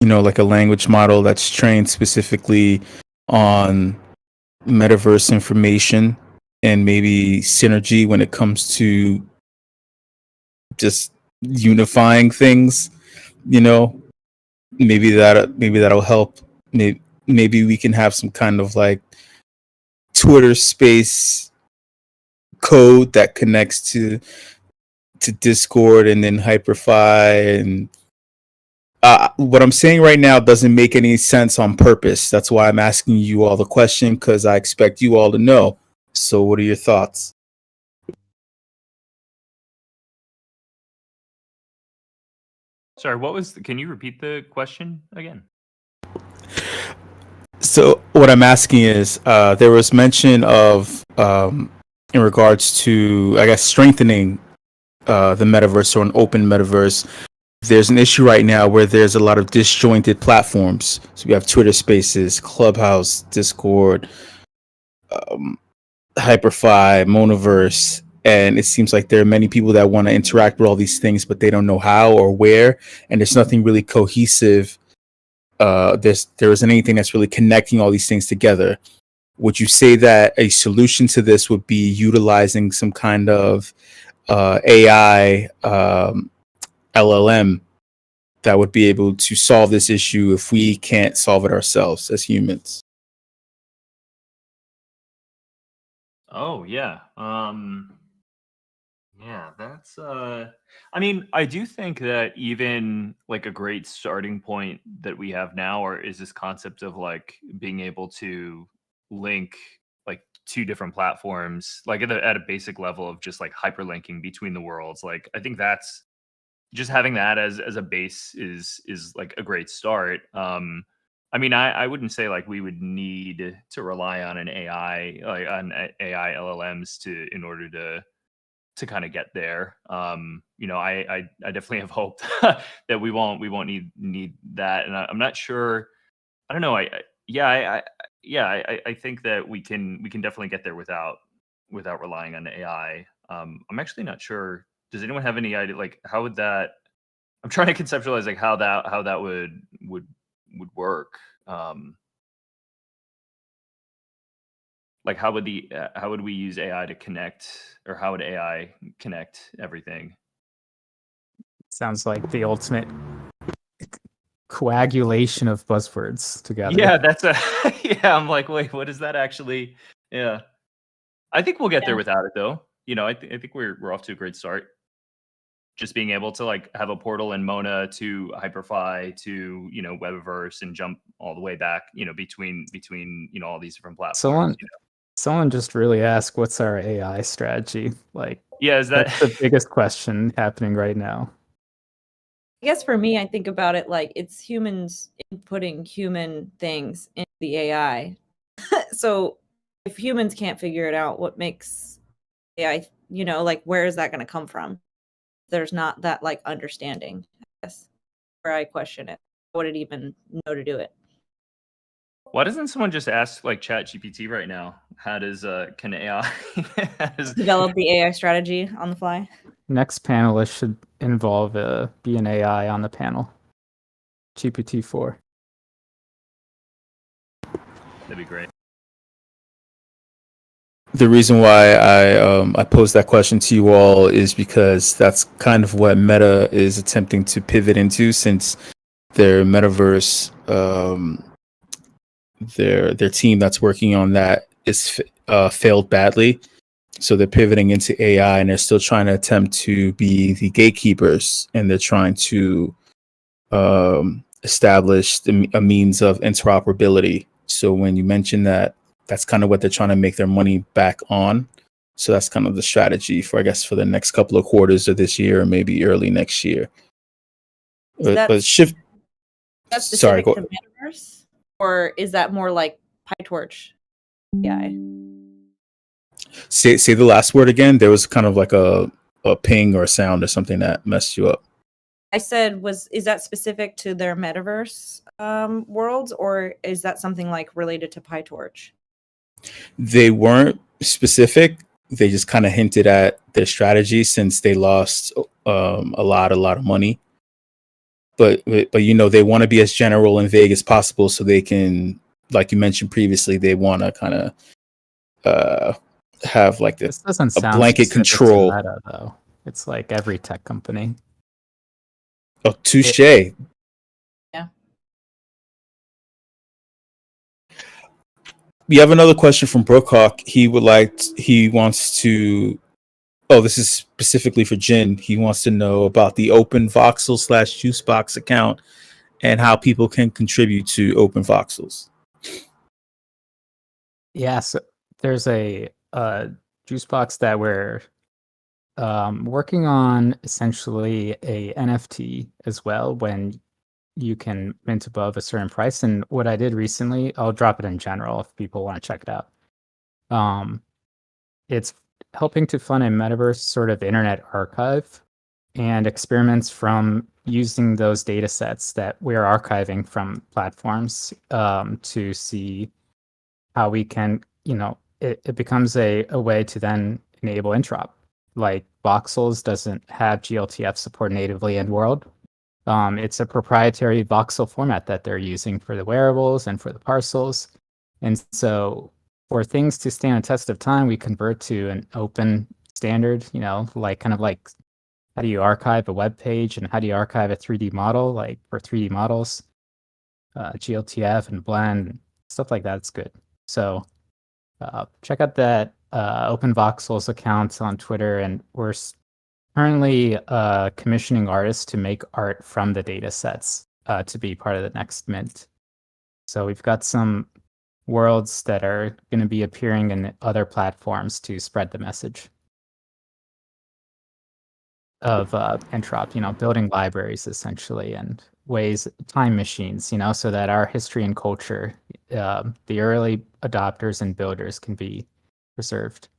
like a language model that's trained specifically on metaverse information, and maybe synergy when it comes to just unifying things. Maybe that'll help. Maybe we can have some kind of like Twitter space code that connects to Discord and then Hyperfy. And what I'm saying right now doesn't make any sense on purpose. That's why I'm asking you all the question, because I expect you all to know. So what are your thoughts? Sorry, can you repeat the question again? So what I'm asking is, there was mention of, in regards to, I guess, strengthening the metaverse, or an open metaverse. There's an issue right now where there's a lot of disjointed platforms. So we have Twitter Spaces, Clubhouse, Discord, Hyperfi, Monoverse, and it seems like there are many people that want to interact with all these things, but they don't know how or where, and there's nothing really cohesive. There isn't anything that's really connecting all these things together. Would you say that a solution to this would be utilizing some kind of AI LLM that would be able to solve this issue if we can't solve it ourselves as humans? Oh yeah. Yeah, that's I mean, I do think that even like a great starting point that we have now or is this concept of like being able to link like two different platforms like at a basic level of just like hyperlinking between the worlds. Like I think that's just having that as a base is like a great start. I mean, I wouldn't say like we would need to rely on an AI like on AI LLMs to in order to kind of get there. You know, I definitely have hope that we won't need that, and I'm not sure. I don't know. I think that we can definitely get there without relying on AI. I'm actually not sure. Does anyone have any idea like how would that? I'm trying to conceptualize like how that would work. Like how would we use AI to connect, or how would AI connect everything? Sounds like the ultimate coagulation of buzzwords together. Yeah, that's a yeah. I'm like, wait, what is that actually? Yeah, I think we'll get there Yeah. without it though. You know, I think we're off to a great start. Just being able to like have a portal in Mona to Hyperfi to Webverse and jump all the way back, between all these different platforms. Someone just really asked, "What's our AI strategy?" Like, Yeah, is that that's the biggest question happening right now. I guess for me, I think about it like it's humans inputting human things into the AI. So if humans can't figure it out, what makes AI, like where is that going to come from? There's not that like understanding, I guess, where I question it. Would it even know to do it? Why doesn't someone just ask like Chat GPT right now? How does can AI how does- Develop the AI strategy on the fly. Next panelist should involve be an AI on the panel. GPT-4. That'd be great. The reason why I posed that question to you all is because that's kind of what Meta is attempting to pivot into, since their Metaverse, their team that's working on that is failed badly. So they're pivoting into AI, and they're still trying to attempt to be the gatekeepers, and they're trying to establish a means of interoperability. So when you mention that, that's kind of what they're trying to make their money back on. So that's kind of the strategy for, I guess, for the next couple of quarters of this year or maybe early next year. But shift. That's Sorry, specific to Metaverse, or is that more like PyTorch AI? Say the last word again. There was kind of like a ping or a sound or something that messed you up. I said, is that specific to their Metaverse worlds, or is that something like related to PyTorch? They weren't specific. They just kind of hinted at their strategy, since they lost a lot of money. But they want to be as general and vague as possible, so they can, like you mentioned previously, they want to kind of have like This doesn't a sound blanket specific to control. Meta, though. It's like every tech company. Oh, touche. Yeah. We have another question from Brookhawk. He wants to. Oh, this is specifically for Jin. He wants to know about the Open Voxel / Juicebox account and how people can contribute to Open Voxels. Yeah, so there's a Juicebox that we're working on, essentially a NFT as well, when you can mint above a certain price. And what I did recently, I'll drop it in general if people want to check it out. It's helping to fund a metaverse sort of internet archive and experiments from using those data sets that we're archiving from platforms to see how we can, it becomes a way to then enable interop. Like Voxels doesn't have GLTF support natively in World. It's a proprietary voxel format that they're using for the wearables and for the parcels. And so for things to stand a test of time, we convert to an open standard, like kind of like how do you archive a web page and how do you archive a 3D model, like for 3D models, GLTF and Blend, stuff like that's good. So check out that Open Voxels account on Twitter, and we're currently commissioning artists to make art from the data sets to be part of the next mint. So we've got some worlds that are going to be appearing in other platforms to spread the message of Interop, building libraries essentially and ways, time machines, so that our history and culture, the early adopters and builders can be preserved.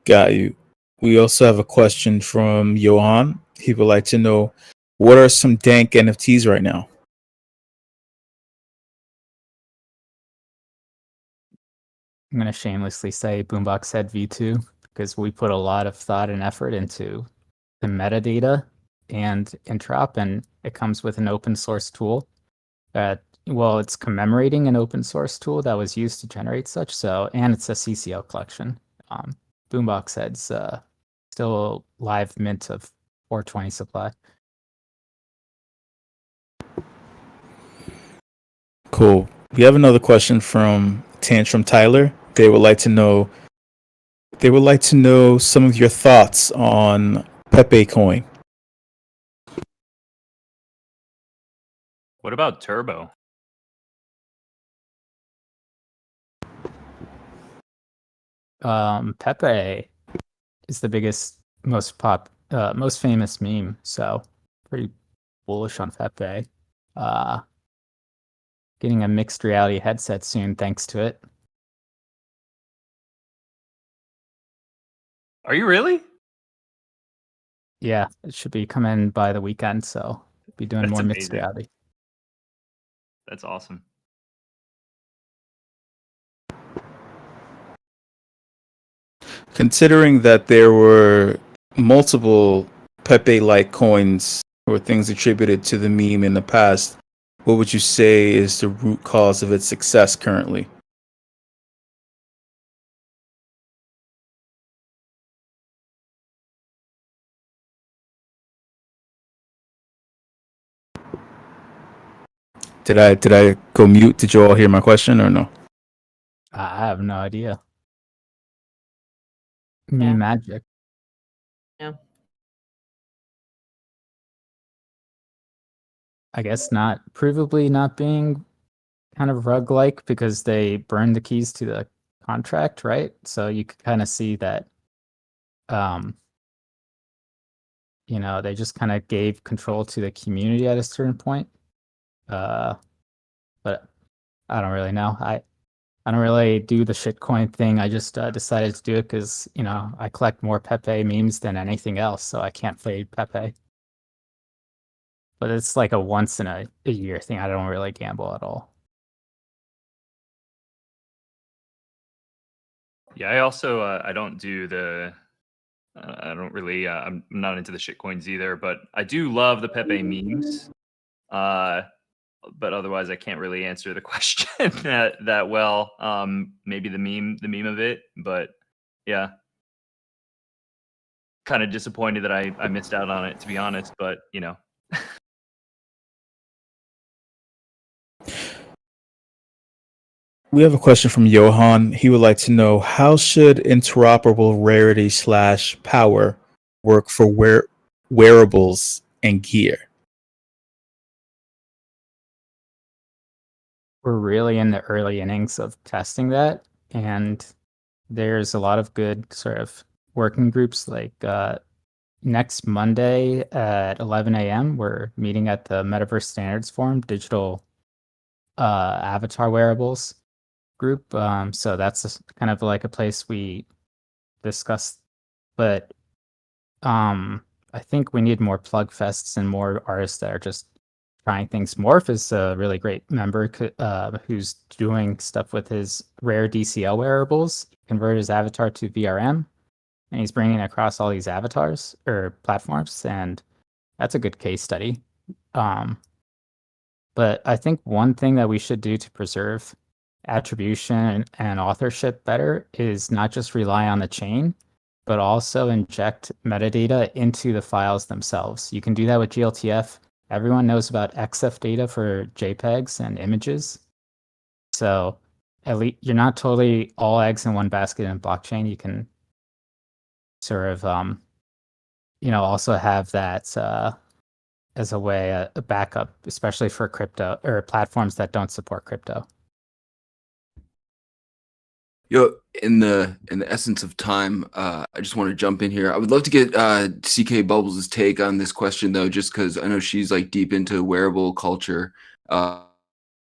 Got you. We also have a question from Johan. He would like to know, what are some dank NFTs right now? I'm going to shamelessly say Boombox Head V2 because we put a lot of thought and effort into the metadata and Interop, and it comes with an open source tool that, well, it's commemorating an open source tool that was used to generate such. So, and it's a CCL collection. Boombox Head's still live mint of 420 supply. Cool. We have another question from Tantrum Tyler. They would like to know some of your thoughts on Pepe Coin. What about Turbo? Pepe is the biggest, most famous meme, so pretty bullish on Pepe. Getting a mixed reality headset soon, thanks to it. Are you really? Yeah, it should be coming by the weekend, so be doing That's more mixed amazing. reality. That's awesome. Considering that there were multiple Pepe-like coins or things attributed to the meme in the past, what would you say is the root cause of its success currently? Did I go mute? Did you all hear my question or no? I have no idea. Yeah. Meme magic. Yeah. I guess not, provably not being kind of rug-like because they burned the keys to the contract, right? So you could kind of see that, they just kind of gave control to the community at a certain point. But I don't really know. I don't really do the shitcoin thing. I just decided to do it because, I collect more Pepe memes than anything else, so I can't fade Pepe. But it's like a once in a year thing. I don't really gamble at all. Yeah, I also I don't do the I don't really I'm not into the shit coins either, but I do love the Pepe memes. But otherwise I can't really answer the question that well. Maybe the meme of it, but yeah. Kind of disappointed that I missed out on it, to be honest, but We have a question from Johan. He would like to know, how should interoperable rarity / power work for wearables and gear? We're really in the early innings of testing that, and there's a lot of good sort of working groups. Like next Monday at 11 a.m., we're meeting at the Metaverse Standards Forum, digital avatar wearables group. So that's kind of like a place we discuss, but I think we need more plug fests and more artists that are just trying things. Morph is a really great member who's doing stuff with his rare DCL wearables. He converted his avatar to VRM, and he's bringing it across all these avatars or platforms, and that's a good case study. But I think one thing that we should do to preserve attribution and authorship better is not just rely on the chain, but also inject metadata into the files themselves. You can do that with GLTF. Everyone knows about XF data for JPEGs and images. So at least you're not totally all eggs in one basket in blockchain. You can sort of, also have that as a way, a backup, especially for crypto or platforms that don't support crypto. Yo, in the essence of time, I just want to jump in here. I would love to get CK Bubbles' take on this question, though, just because I know she's like deep into wearable culture and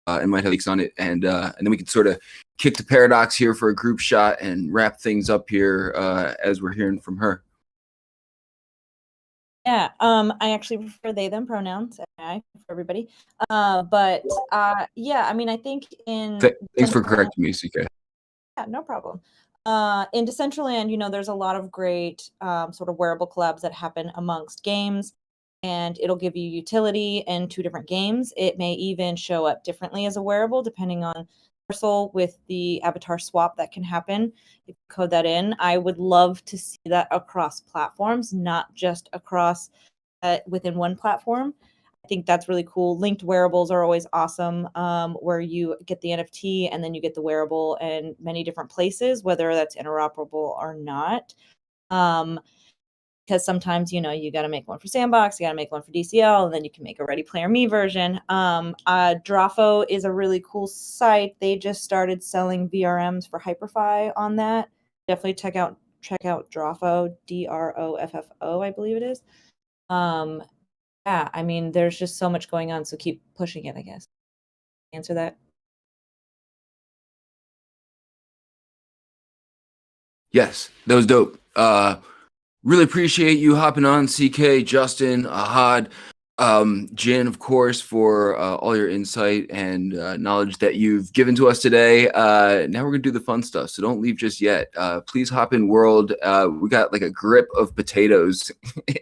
might have takes on it, and then we can sort of kick to Paradox here for a group shot and wrap things up here as we're hearing from her. Yeah, I actually prefer they them pronouns for everybody. But yeah, I mean, I think in thanks for correcting me, CK. Yeah, no problem. In Decentraland, there's a lot of great sort of wearable collabs that happen amongst games, and it'll give you utility in 2 different games. It may even show up differently as a wearable depending on parcel with the avatar swap that can happen. If you code that in, I would love to see that across platforms, not just across within one platform. I think that's really cool. Linked wearables are always awesome, where you get the NFT and then you get the wearable in many different places, whether that's interoperable or not. Because sometimes, you got to make one for Sandbox, you got to make one for DCL, and then you can make a Ready Player Me version. Drafo is a really cool site. They just started selling VRMs for Hyperfi on that. Definitely check out Drafo, DROFFO, I believe it is. Yeah, I mean, there's just so much going on, so keep pushing it, I guess. Answer that. Yes, that was dope. Really appreciate you hopping on, CK, Justin, Ahad, Jin, of course, for all your insight and knowledge that you've given to us today. Now we're going to do the fun stuff, so don't leave just yet. Please hop in world. We got like a grip of potatoes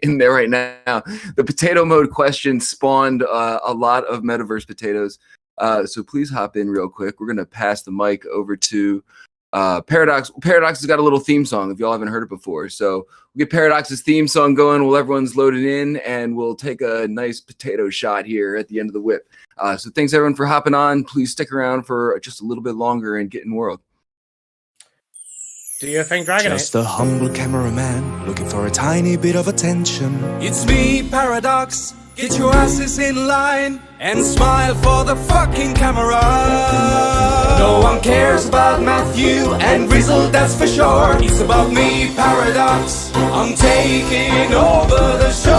in there right now. The potato mode question spawned a lot of metaverse potatoes. So please hop in real quick. We're going to pass the mic over to Paradox. Paradox has got a little theme song if y'all haven't heard it before. So we'll get Paradox's theme song going while everyone's loaded in, and we'll take a nice potato shot here at the end of the whip. So thanks everyone for hopping on. Please stick around for just a little bit longer and get in world. Do you think Dragon Just a humble cameraman looking for a tiny bit of attention. It's me, Paradox. Get your asses in line and smile for the fucking camera. No one cares about Matthew and Rizzle, that's for sure. It's about me, Paradox. I'm taking over the show.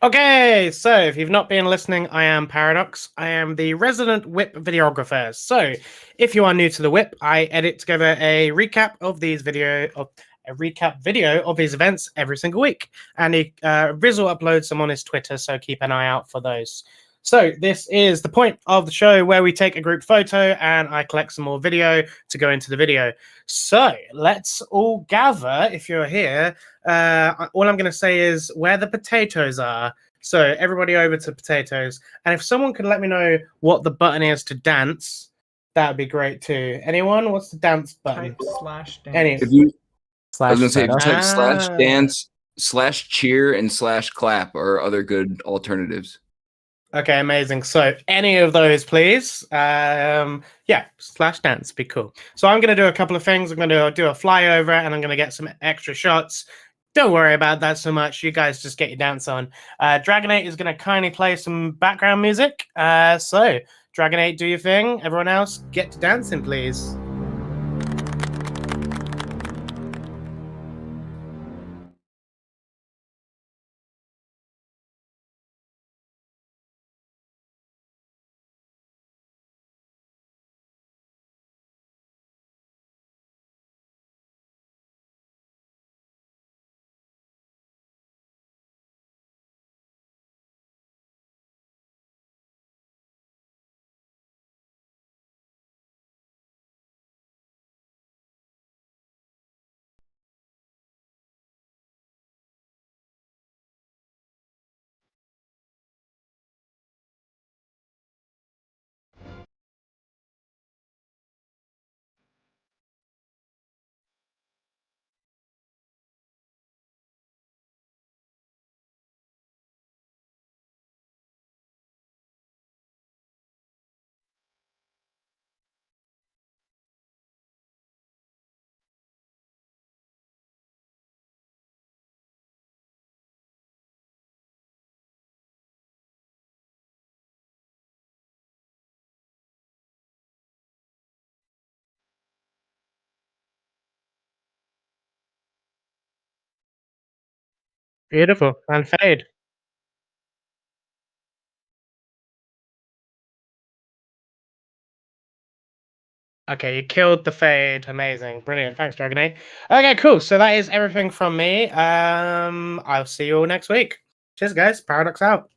Okay, so if you've not been listening, I am Paradox. I am the resident WIP videographer. So if you are new to the WIP, I edit together a recap video of these events every single week. And Rizzle uploads them on his Twitter, so keep an eye out for those. So this is the point of the show where we take a group photo and I collect some more video to go into the video. So let's all gather, if you're here. All I'm going to say is where the potatoes are. So everybody over to potatoes. And if someone could let me know what the button is to dance, that would be great too. Anyone? What's the dance button? Type /dance. If you, I was going to say, if you Slash type /dance, /cheer, and /clap are other good alternatives. Okay, amazing. So any of those, please. Yeah, /dance, be cool. So I'm going to do a couple of things. I'm going to do a flyover and I'm going to get some extra shots. Don't worry about that so much. You guys just get your dance on. Dragonate is going to kindly play some background music. So Dragonate, do your thing. Everyone else, get to dancing, please. Beautiful. And fade. Okay, you killed the fade. Amazing. Brilliant. Thanks, Dragon A. Okay, cool. So that is everything from me. I'll see you all next week. Cheers, guys. Paradox out.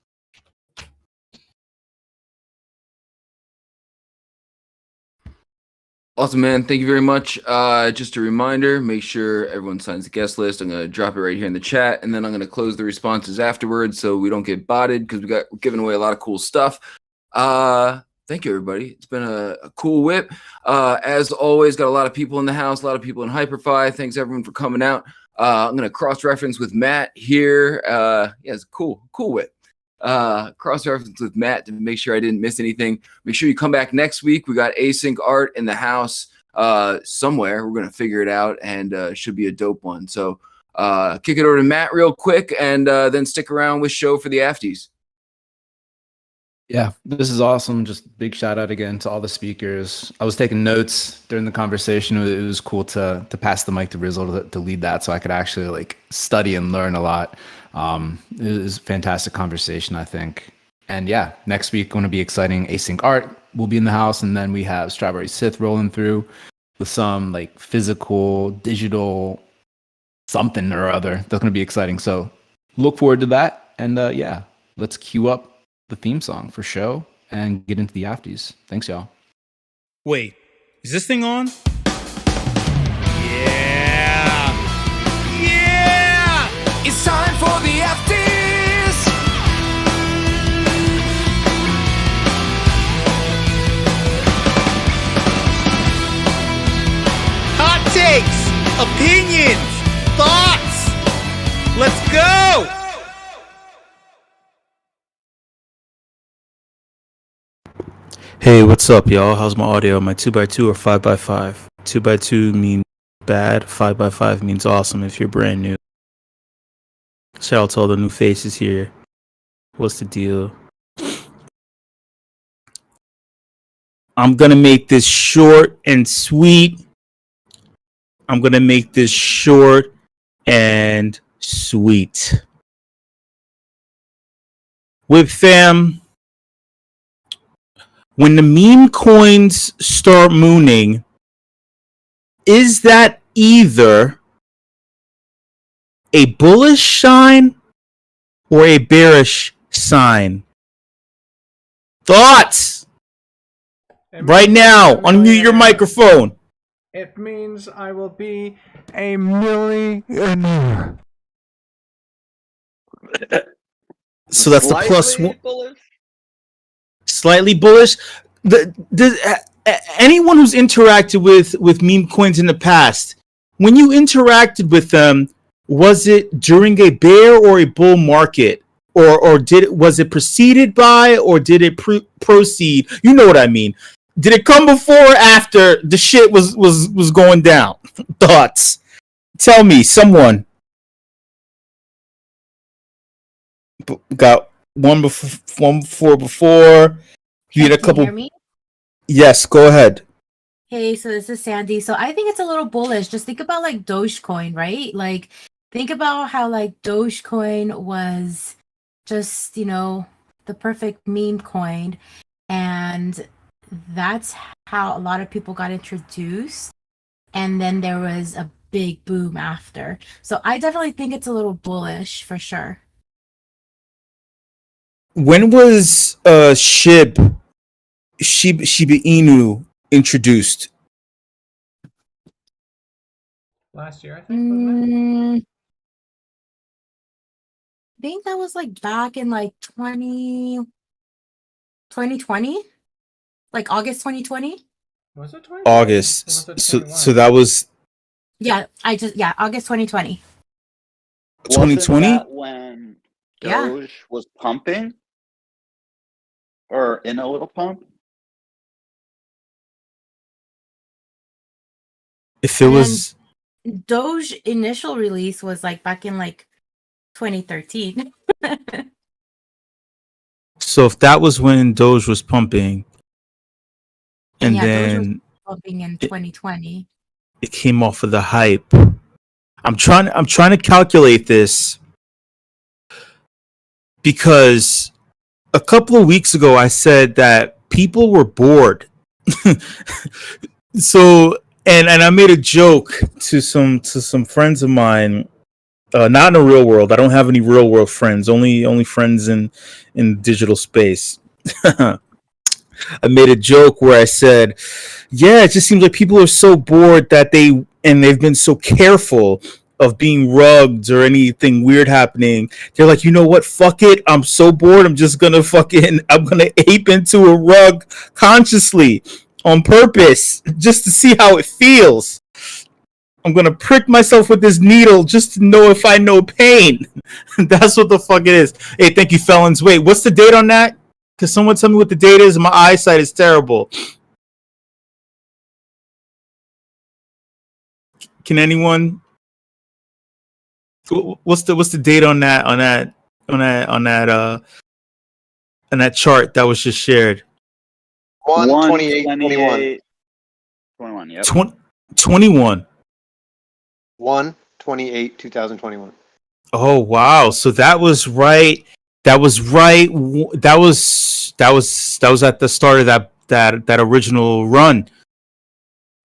Awesome, man. Thank you very much. Just a reminder, make sure everyone signs the guest list. I'm going to drop it right here in the chat, and then I'm going to close the responses afterwards so we don't get botted because we're giving away a lot of cool stuff. Thank you, everybody. It's been a cool whip. As always, got a lot of people in the house, a lot of people in Hyperfi. Thanks, everyone, for coming out. I'm going to cross-reference with Matt here. Yeah, it's cool whip. Cross-reference with Matt to make sure I didn't miss anything. Make sure you come back next week. We got async art in the house somewhere. We're going to figure it out, and should be a dope one. So kick it over to Matt real quick, and then stick around with show for the afties. Yeah, this is awesome. Just big shout out again to all the speakers. I was taking notes during the conversation. It was cool to pass the mic to Rizzo to lead that, so I could actually like study and learn a lot. It was a fantastic conversation, I think. And yeah, next week going to be exciting. Async art will be in the house, and then we have Strawberry Sith rolling through with some like physical, digital something or other. That's going to be exciting. So look forward to that. And yeah, let's queue up the theme song for show and get into the afties. Thanks, y'all. Wait, is this thing on? It's time for the afties. Hot takes, opinions, thoughts. Let's go. Hey, what's up, y'all? How's my audio? Am I 2x2 or 5x5? 2x2 means bad, 5x5 means awesome if you're brand new. Shout out to all the new faces here. What's the deal? I'm gonna make this short and sweet. I'm gonna make this short and sweet. WIP fam, when the meme coins start mooning, is that either a bullish sign or a bearish sign? Thoughts? Right now, unmute your microphone. It means I will be a millionaire. So that's the plus one. Slightly bullish. Anyone who's interacted with meme coins in the past, when you interacted with them, was it during a bear or a bull market, or was it preceded by, or did it proceed? You know what I mean. Did it come before or after the shit was going down? Thoughts? Tell me, someone. Got one before. You had a couple. Can you hear me? Yes, go ahead. Hey, so this is Sandy. So I think it's a little bullish. Just think about like Dogecoin, right? Like think about how like Dogecoin was just, the perfect meme coin. And that's how a lot of people got introduced. And then there was a big boom after. So I definitely think it's a little bullish for sure. When was Shiba Inu introduced? Last year, I think, wasn't it? I think that was like back in like 2020, like August 2020. Was it 20? August. So that was August 2020. 2020? When Yeah. Doge was pumping or in a little pump? If it was Doge initial release was like back in like 2013. so if that was when Doge was pumping, and Doge was then pumping in 2020. it came off of the hype. I'm trying to calculate this. because a couple of weeks ago I said that people were bored. So and I made a joke to some friends of mine, not in the real world. I don't have any real world friends, only friends in digital space. I made a joke where I said, yeah, it just seems like people are so bored that they've been so careful of being rugged or anything weird happening. They're like, you know what? Fuck it. I'm so bored. I'm gonna ape into a rug consciously on purpose just to see how it feels. I'm gonna prick myself with this needle just to know if I know pain. That's what the fuck it is. Hey, thank you, felons. Wait, what's the date on that? Because someone tell me what the date is. My eyesight is terrible. Can anyone? What's the date on that chart that was just shared? 1/28/21. 21. Yep. 21. 1/28/2021. Oh wow! So that was right. That was right. That was at the start of that original run.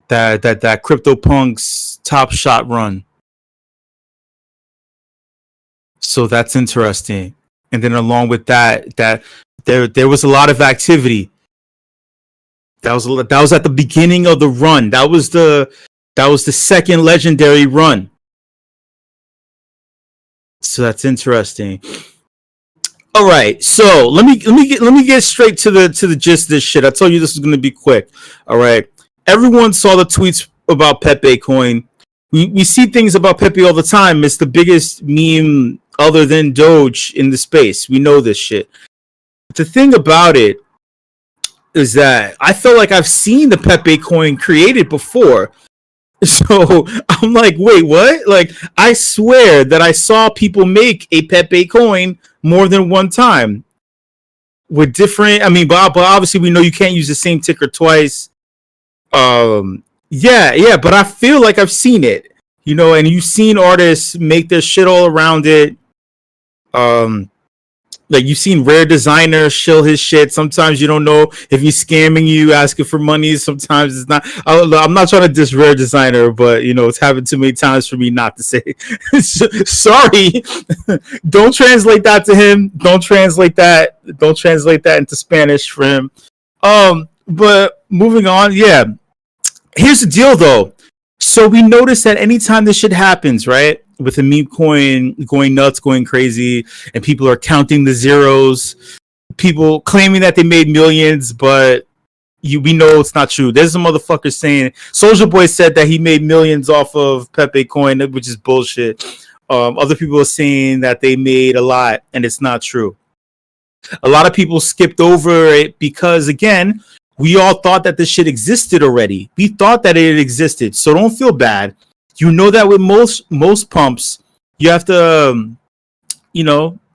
That CryptoPunks Top Shot run. So that's interesting. And then along with that there was a lot of activity. That was at the beginning of the run. That was the second legendary run. So that's interesting. All right, so let me get straight to the gist of this shit. I told you this was going to be quick. All right, everyone saw the tweets about Pepe Coin. We see things about Pepe all the time. It's the biggest meme other than Doge in the space. We know this shit. The thing about it is that I feel like I've seen the Pepe Coin created before. So I'm like, wait, what? Like, I swear that I saw people make a Pepe Coin more than one time with different. I mean, but obviously we know you can't use the same ticker twice. Yeah, but I feel like I've seen it, and you've seen artists make their shit all around it. Like you've seen Rare Designer shill his shit. Sometimes you don't know if he's scamming you, asking for money. Sometimes it's not. I'm not trying to diss Rare Designer, but it's happened too many times for me not to say. Sorry. Don't translate that to him. Don't translate that into Spanish for him. But moving on, yeah. Here's the deal, though. So we notice that anytime this shit happens, right? With a meme coin going nuts, going crazy, and people are counting the zeros, people claiming that they made millions, but we know it's not true. There's some motherfuckers saying Soulja Boy said that he made millions off of Pepe Coin, which is bullshit. Other people are saying that they made a lot, and it's not true. A lot of people skipped over it because, again, we all thought that this shit existed already. We thought that it existed, so don't feel bad. You know that with most pumps, you have to,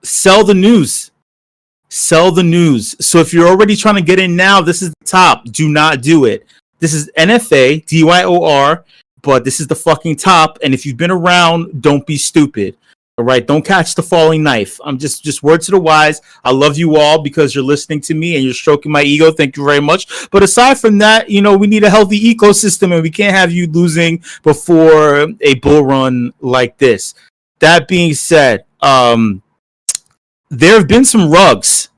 sell the news. Sell the news. So if you're already trying to get in now, this is the top. Do not do it. This is NFA, DYOR, but this is the fucking top. And if you've been around, don't be stupid. All right, don't catch the falling knife. I'm just words to the wise. I love you all because you're listening to me and you're stroking my ego. Thank you very much. But aside from that, we need a healthy ecosystem and we can't have you losing before a bull run like this. That being said, there have been some rugs.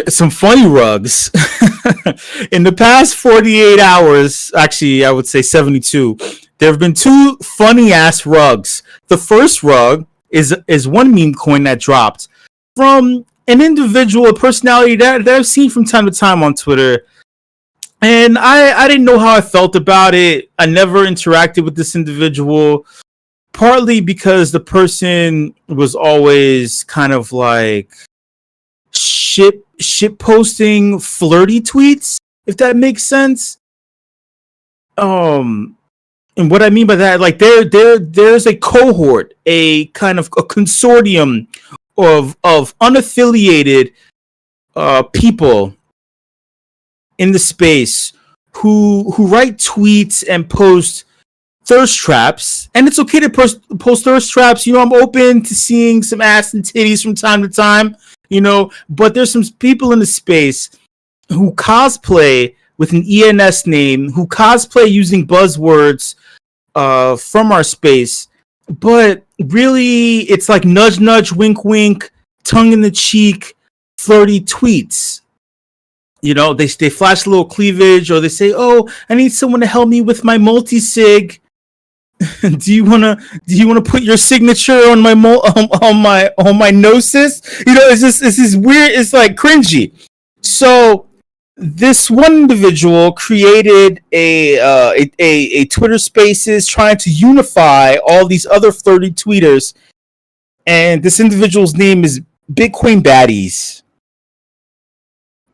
Some funny rugs. In the past 48 hours, actually, I would say 72, there have been two funny ass rugs. The first rug is one meme coin that dropped from an individual, a personality that I've seen from time to time on Twitter. And I didn't know how I felt about it. I never interacted with this individual, partly because the person was always kind of like shit posting flirty tweets, if that makes sense. And what I mean by that, like there's a cohort, a kind of a consortium of unaffiliated people in the space who write tweets and post thirst traps, and it's okay to post thirst traps. I'm open to seeing some ass and titties from time to time, but there's some people in the space who cosplay with an ENS name, who cosplay using buzzwords from our space, but really it's like nudge, nudge, wink, wink, tongue in the cheek, flirty tweets. They flash a little cleavage, or they say, "Oh, I need someone to help me with my multi-sig. do you wanna put your signature on my on my gnosis?" It's just weird. It's like cringy. So this one individual created a Twitter Spaces trying to unify all these other 30 tweeters, and this individual's name is Bitcoin Baddies.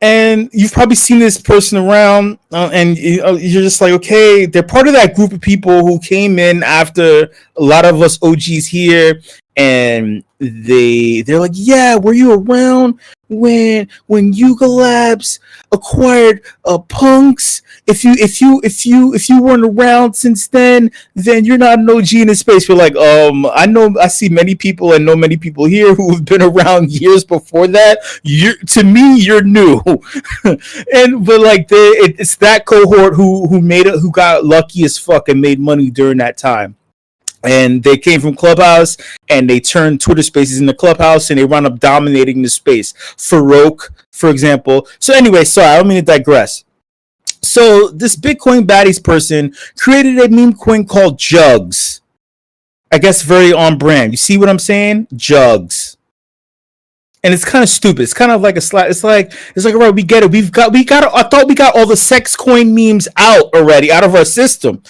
And you've probably seen this person around, and you're just like, okay, they're part of that group of people who came in after a lot of us OGs here, and they're like, yeah, were you around when Yuga Labs acquired Punks? If you weren't around since then you're not an OG in the space. We're like, I see many people and know many people here who have been around years before that. To me, you're new. But like it's that cohort who got lucky as fuck and made money during that time. And they came from Clubhouse, and they turned Twitter Spaces into Clubhouse, and they wound up dominating the space. Farouk, for example. So anyway, sorry, I don't mean to digress. So this Bitcoin Baddies person created a meme coin called Jugs. I guess very on brand. You see what I'm saying? Jugs. And it's kind of stupid. It's kind of like a slap. It's like, all right, we get it. I thought we got all the sex coin memes out of our system.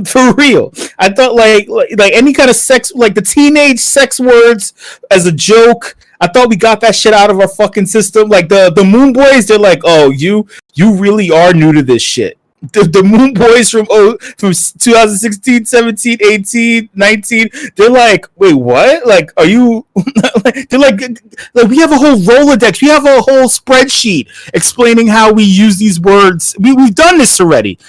For real. I thought like any kind of sex, like the teenage sex words as a joke. I thought we got that shit out of our fucking system. Like the Moon Boys, they're like, oh, you really are new to this shit. The Moon Boys from 2016, 17, 18, 19, they're like, wait, what? Like, are you... they're like, we have a whole Rolodex. We have a whole spreadsheet explaining how we use these words. We've done this already.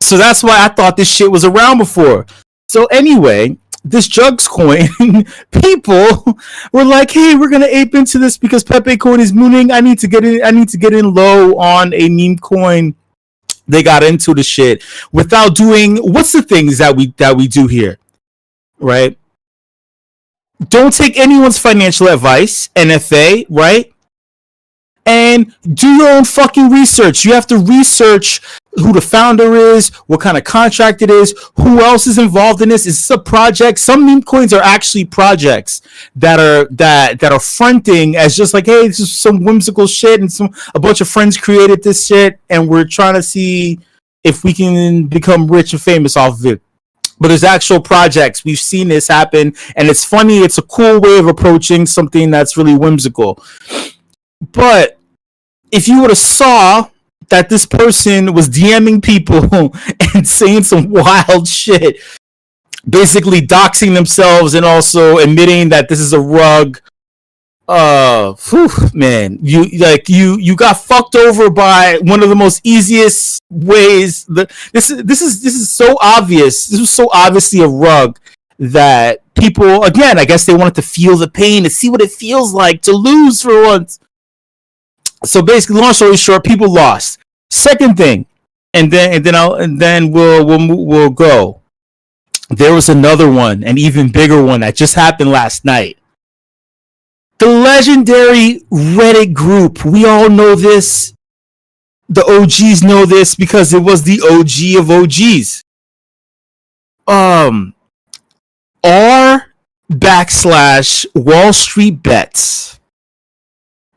So that's why I thought this shit was around before. So anyway, this Jugs coin, people were like, hey, we're going to ape into this because Pepe coin is mooning. I need to get in low on a meme coin. They got into the shit without doing what's the things that we do here, right? Don't take anyone's financial advice, NFA, right? And do your own fucking research. You have to research who the founder is, what kind of contract it is, who else is involved in this. Is this a project? Some meme coins are actually projects that are fronting as just like, hey, this is some whimsical shit, and a bunch of friends created this shit, and we're trying to see if we can become rich and famous off of it. But there's actual projects. We've seen this happen, and it's funny. It's a cool way of approaching something that's really whimsical. But if you would have saw that this person was DMing people and saying some wild shit, basically doxing themselves and also admitting that this is a rug, man, you got fucked over by one of the most easiest ways. This is so obvious. This was so obviously a rug that people, again, I guess they wanted to feel the pain, to see what it feels like to lose for once. So basically, long story short, people lost. Second thing, and then we'll go. There was another one, an even bigger one that just happened last night. The legendary Reddit group. We all know this. The OGs know this because it was the OG of OGs. r/Wall Street Bets.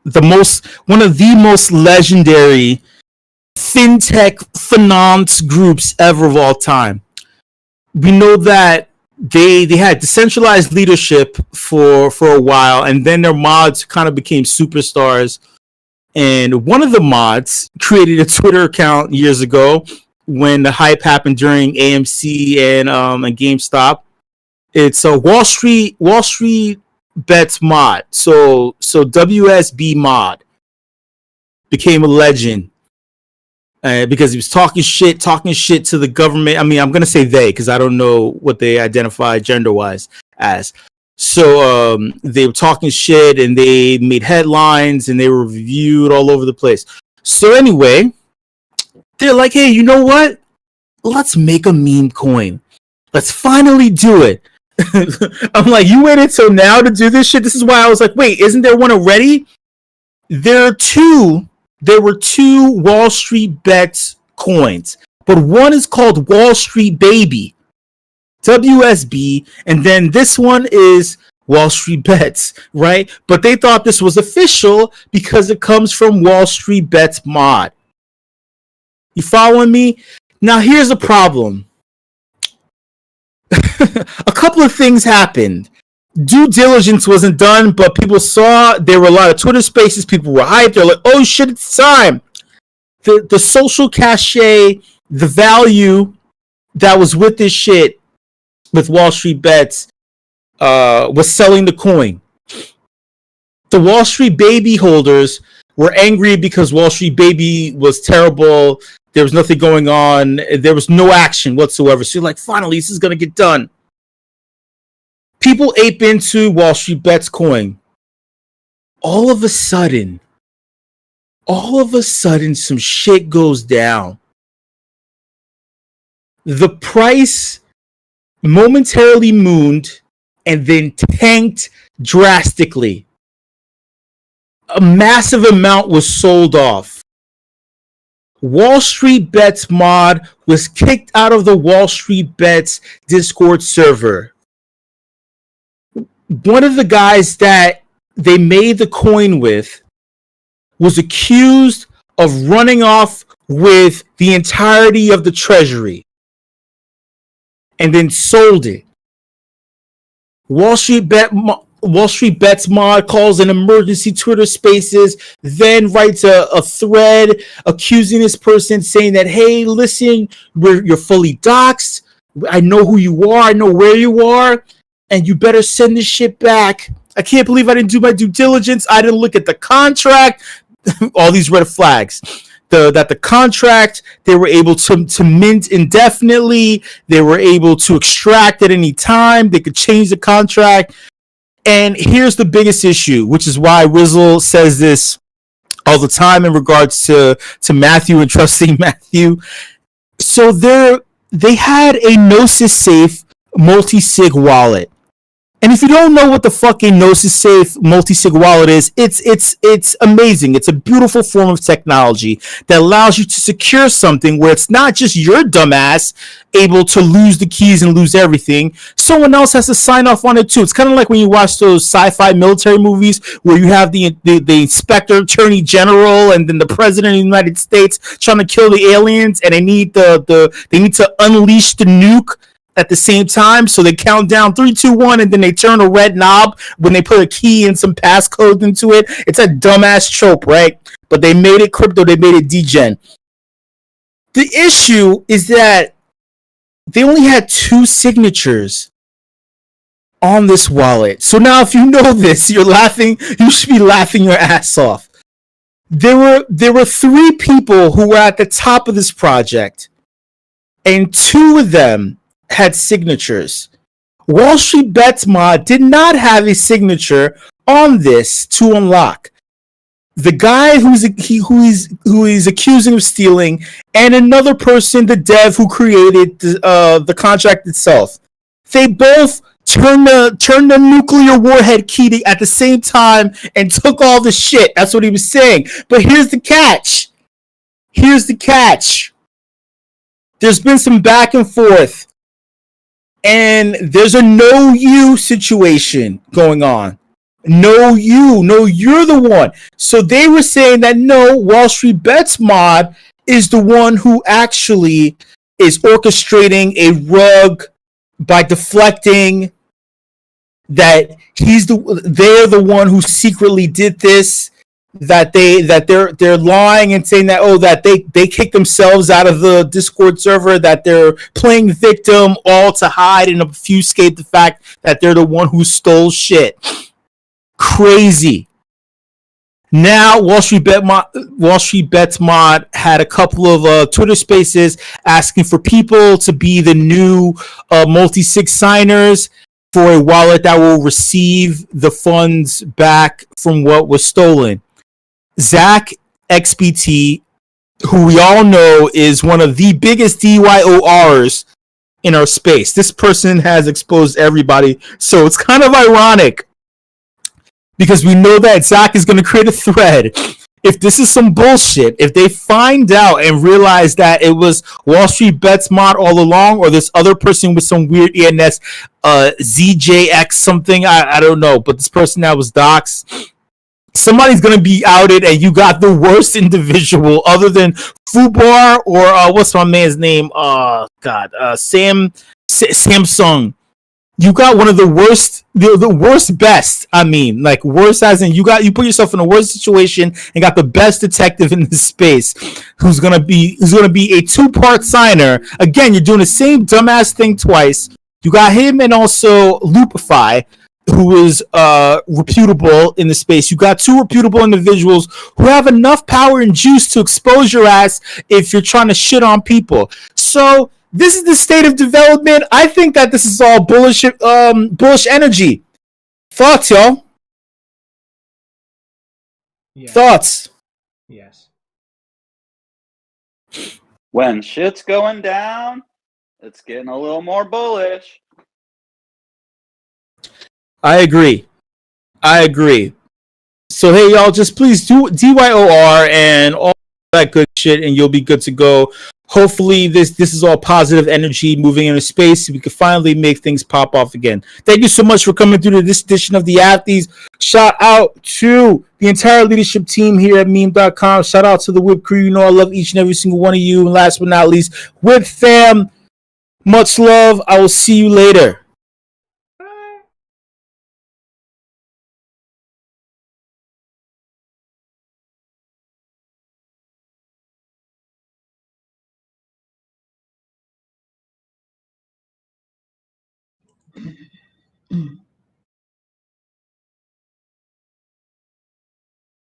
One of the most legendary fintech finance groups ever of all time. We know that they had decentralized leadership for a while, and then their mods kind of became superstars. And one of the mods created a Twitter account years ago when the hype happened during AMC and GameStop. It's a Wall Street Bets mod. So WSB mod became a legend. because he was talking shit to the government. I mean, I'm gonna say they because I don't know what they identify gender wise as. So they were talking shit and they made headlines and they were reviewed all over the place. So anyway, they're like, hey, you know what? Let's make a meme coin. Let's finally do it. I'm like, you waited till now to do this shit? This is why I was like, wait, isn't there one already? There were two Wall Street Bets coins, but one is called Wall Street Baby, WSB, and then this one is Wall Street Bets, right? But they thought this was official because it comes from Wall Street Bets mod. You following me? Now here's the problem. A couple of things happened. Due diligence wasn't done, but people saw there were a lot of Twitter spaces. People were hyped. They're like, oh shit, it's time. The social cachet, the value that was with this shit with Wall Street Bets was selling the coin. The Wall Street Baby holders were angry because Wall Street Baby was terrible. There was nothing going on. There was no action whatsoever. So you're like, finally, this is going to get done. People ape into Wall Street Bets coin. All of a sudden, some shit goes down. The price momentarily mooned and then tanked drastically. A massive amount was sold off. Wall Street Bets mod was kicked out of the Wall Street Bets Discord server. One of the guys that they made the coin with was accused of running off with the entirety of the treasury and then sold it. Wall Street Bets mod calls an emergency Twitter Spaces, then writes a thread accusing this person, saying that, hey, listen, you're fully doxxed. I know who you are. I know where you are. And you better send this shit back. I can't believe I didn't do my due diligence. I didn't look at the contract. All these red flags. That the contract, they were able to mint indefinitely. They were able to extract at any time. They could change the contract. And here's the biggest issue, which is why Rizzle says this all the time in regards to Matthew and trusting Matthew. So they had a Gnosis Safe multi-sig wallet. And if you don't know what the fucking Gnosis Safe multi-sig wallet is, it's amazing. It's a beautiful form of technology that allows you to secure something where it's not just your dumbass able to lose the keys and lose everything. Someone else has to sign off on it too. It's kind of like when you watch those sci-fi military movies where you have the inspector, attorney general, and then the president of the United States trying to kill the aliens, and they need they need to unleash the nuke at the same time, so they count down 3, 2, 1, and then they turn a red knob when they put a key and some passcode into it. It's a dumbass trope, right? But they made it crypto, they made it degen. The issue is that they only had 2 signatures on this wallet. So now if you know this, you're laughing, you should be laughing your ass off. There were 3 people who were at the top of this project, and 2 of them had signatures. Wall Street Bets mod did not have a signature on this to unlock. The guy who is accusing of stealing, and another person, the dev who created the contract itself, they both turned the nuclear warhead key at the same time and took all the shit. That's what he was saying. But here's the catch. There's been some back and forth. And there's a no you situation going on. No, you're the one. So they were saying that no, Wall Street Bets mod is the one who actually is orchestrating a rug by deflecting that they're the one who secretly did this. That they're lying and saying that they kicked themselves out of the Discord server, that they're playing victim all to hide and obfuscate the fact that they're the one who stole shit. Crazy. Now, Wall Street Bets Mod had a couple of Twitter Spaces asking for people to be the new multi-sig signers for a wallet that will receive the funds back from what was stolen. Zach XBT, who we all know is one of the biggest DYORs in our space. This person has exposed everybody, so it's kind of ironic because we know that Zach is going to create a thread. If this is some bullshit, if they find out and realize that it was Wall Street Bets Mod all along, or this other person with some weird ENS, ZJX something, I don't know, but this person that was doxxed, somebody's going to be outed, and you got the worst individual other than Fubar or what's my man's name? Samsung. You got one of the worst, the worst best. I mean, like worst as in you put yourself in a worse situation and got the best detective in the space, who's gonna be a 2-part signer. Again, you're doing the same dumbass thing twice. You got him and also Loopify, who is reputable in the space. You got 2 reputable individuals who have enough power and juice to expose your ass if you're trying to shit on people. So this is the state of development. I think that this is all bullish energy. Thoughts, y'all? Yes. Thoughts? Yes. When shit's going down, it's getting a little more bullish. I agree. So hey, y'all, just please do DYOR and all that good shit, and you'll be good to go. Hopefully, this is all positive energy moving into space, so we can finally make things pop off again. Thank you so much for coming through to this edition of the Athletes. Shout out to the entire leadership team here at meme.com. Shout out to the WIP crew. You know I love each and every single one of you. And last but not least, WIP fam, much love. I will see you later.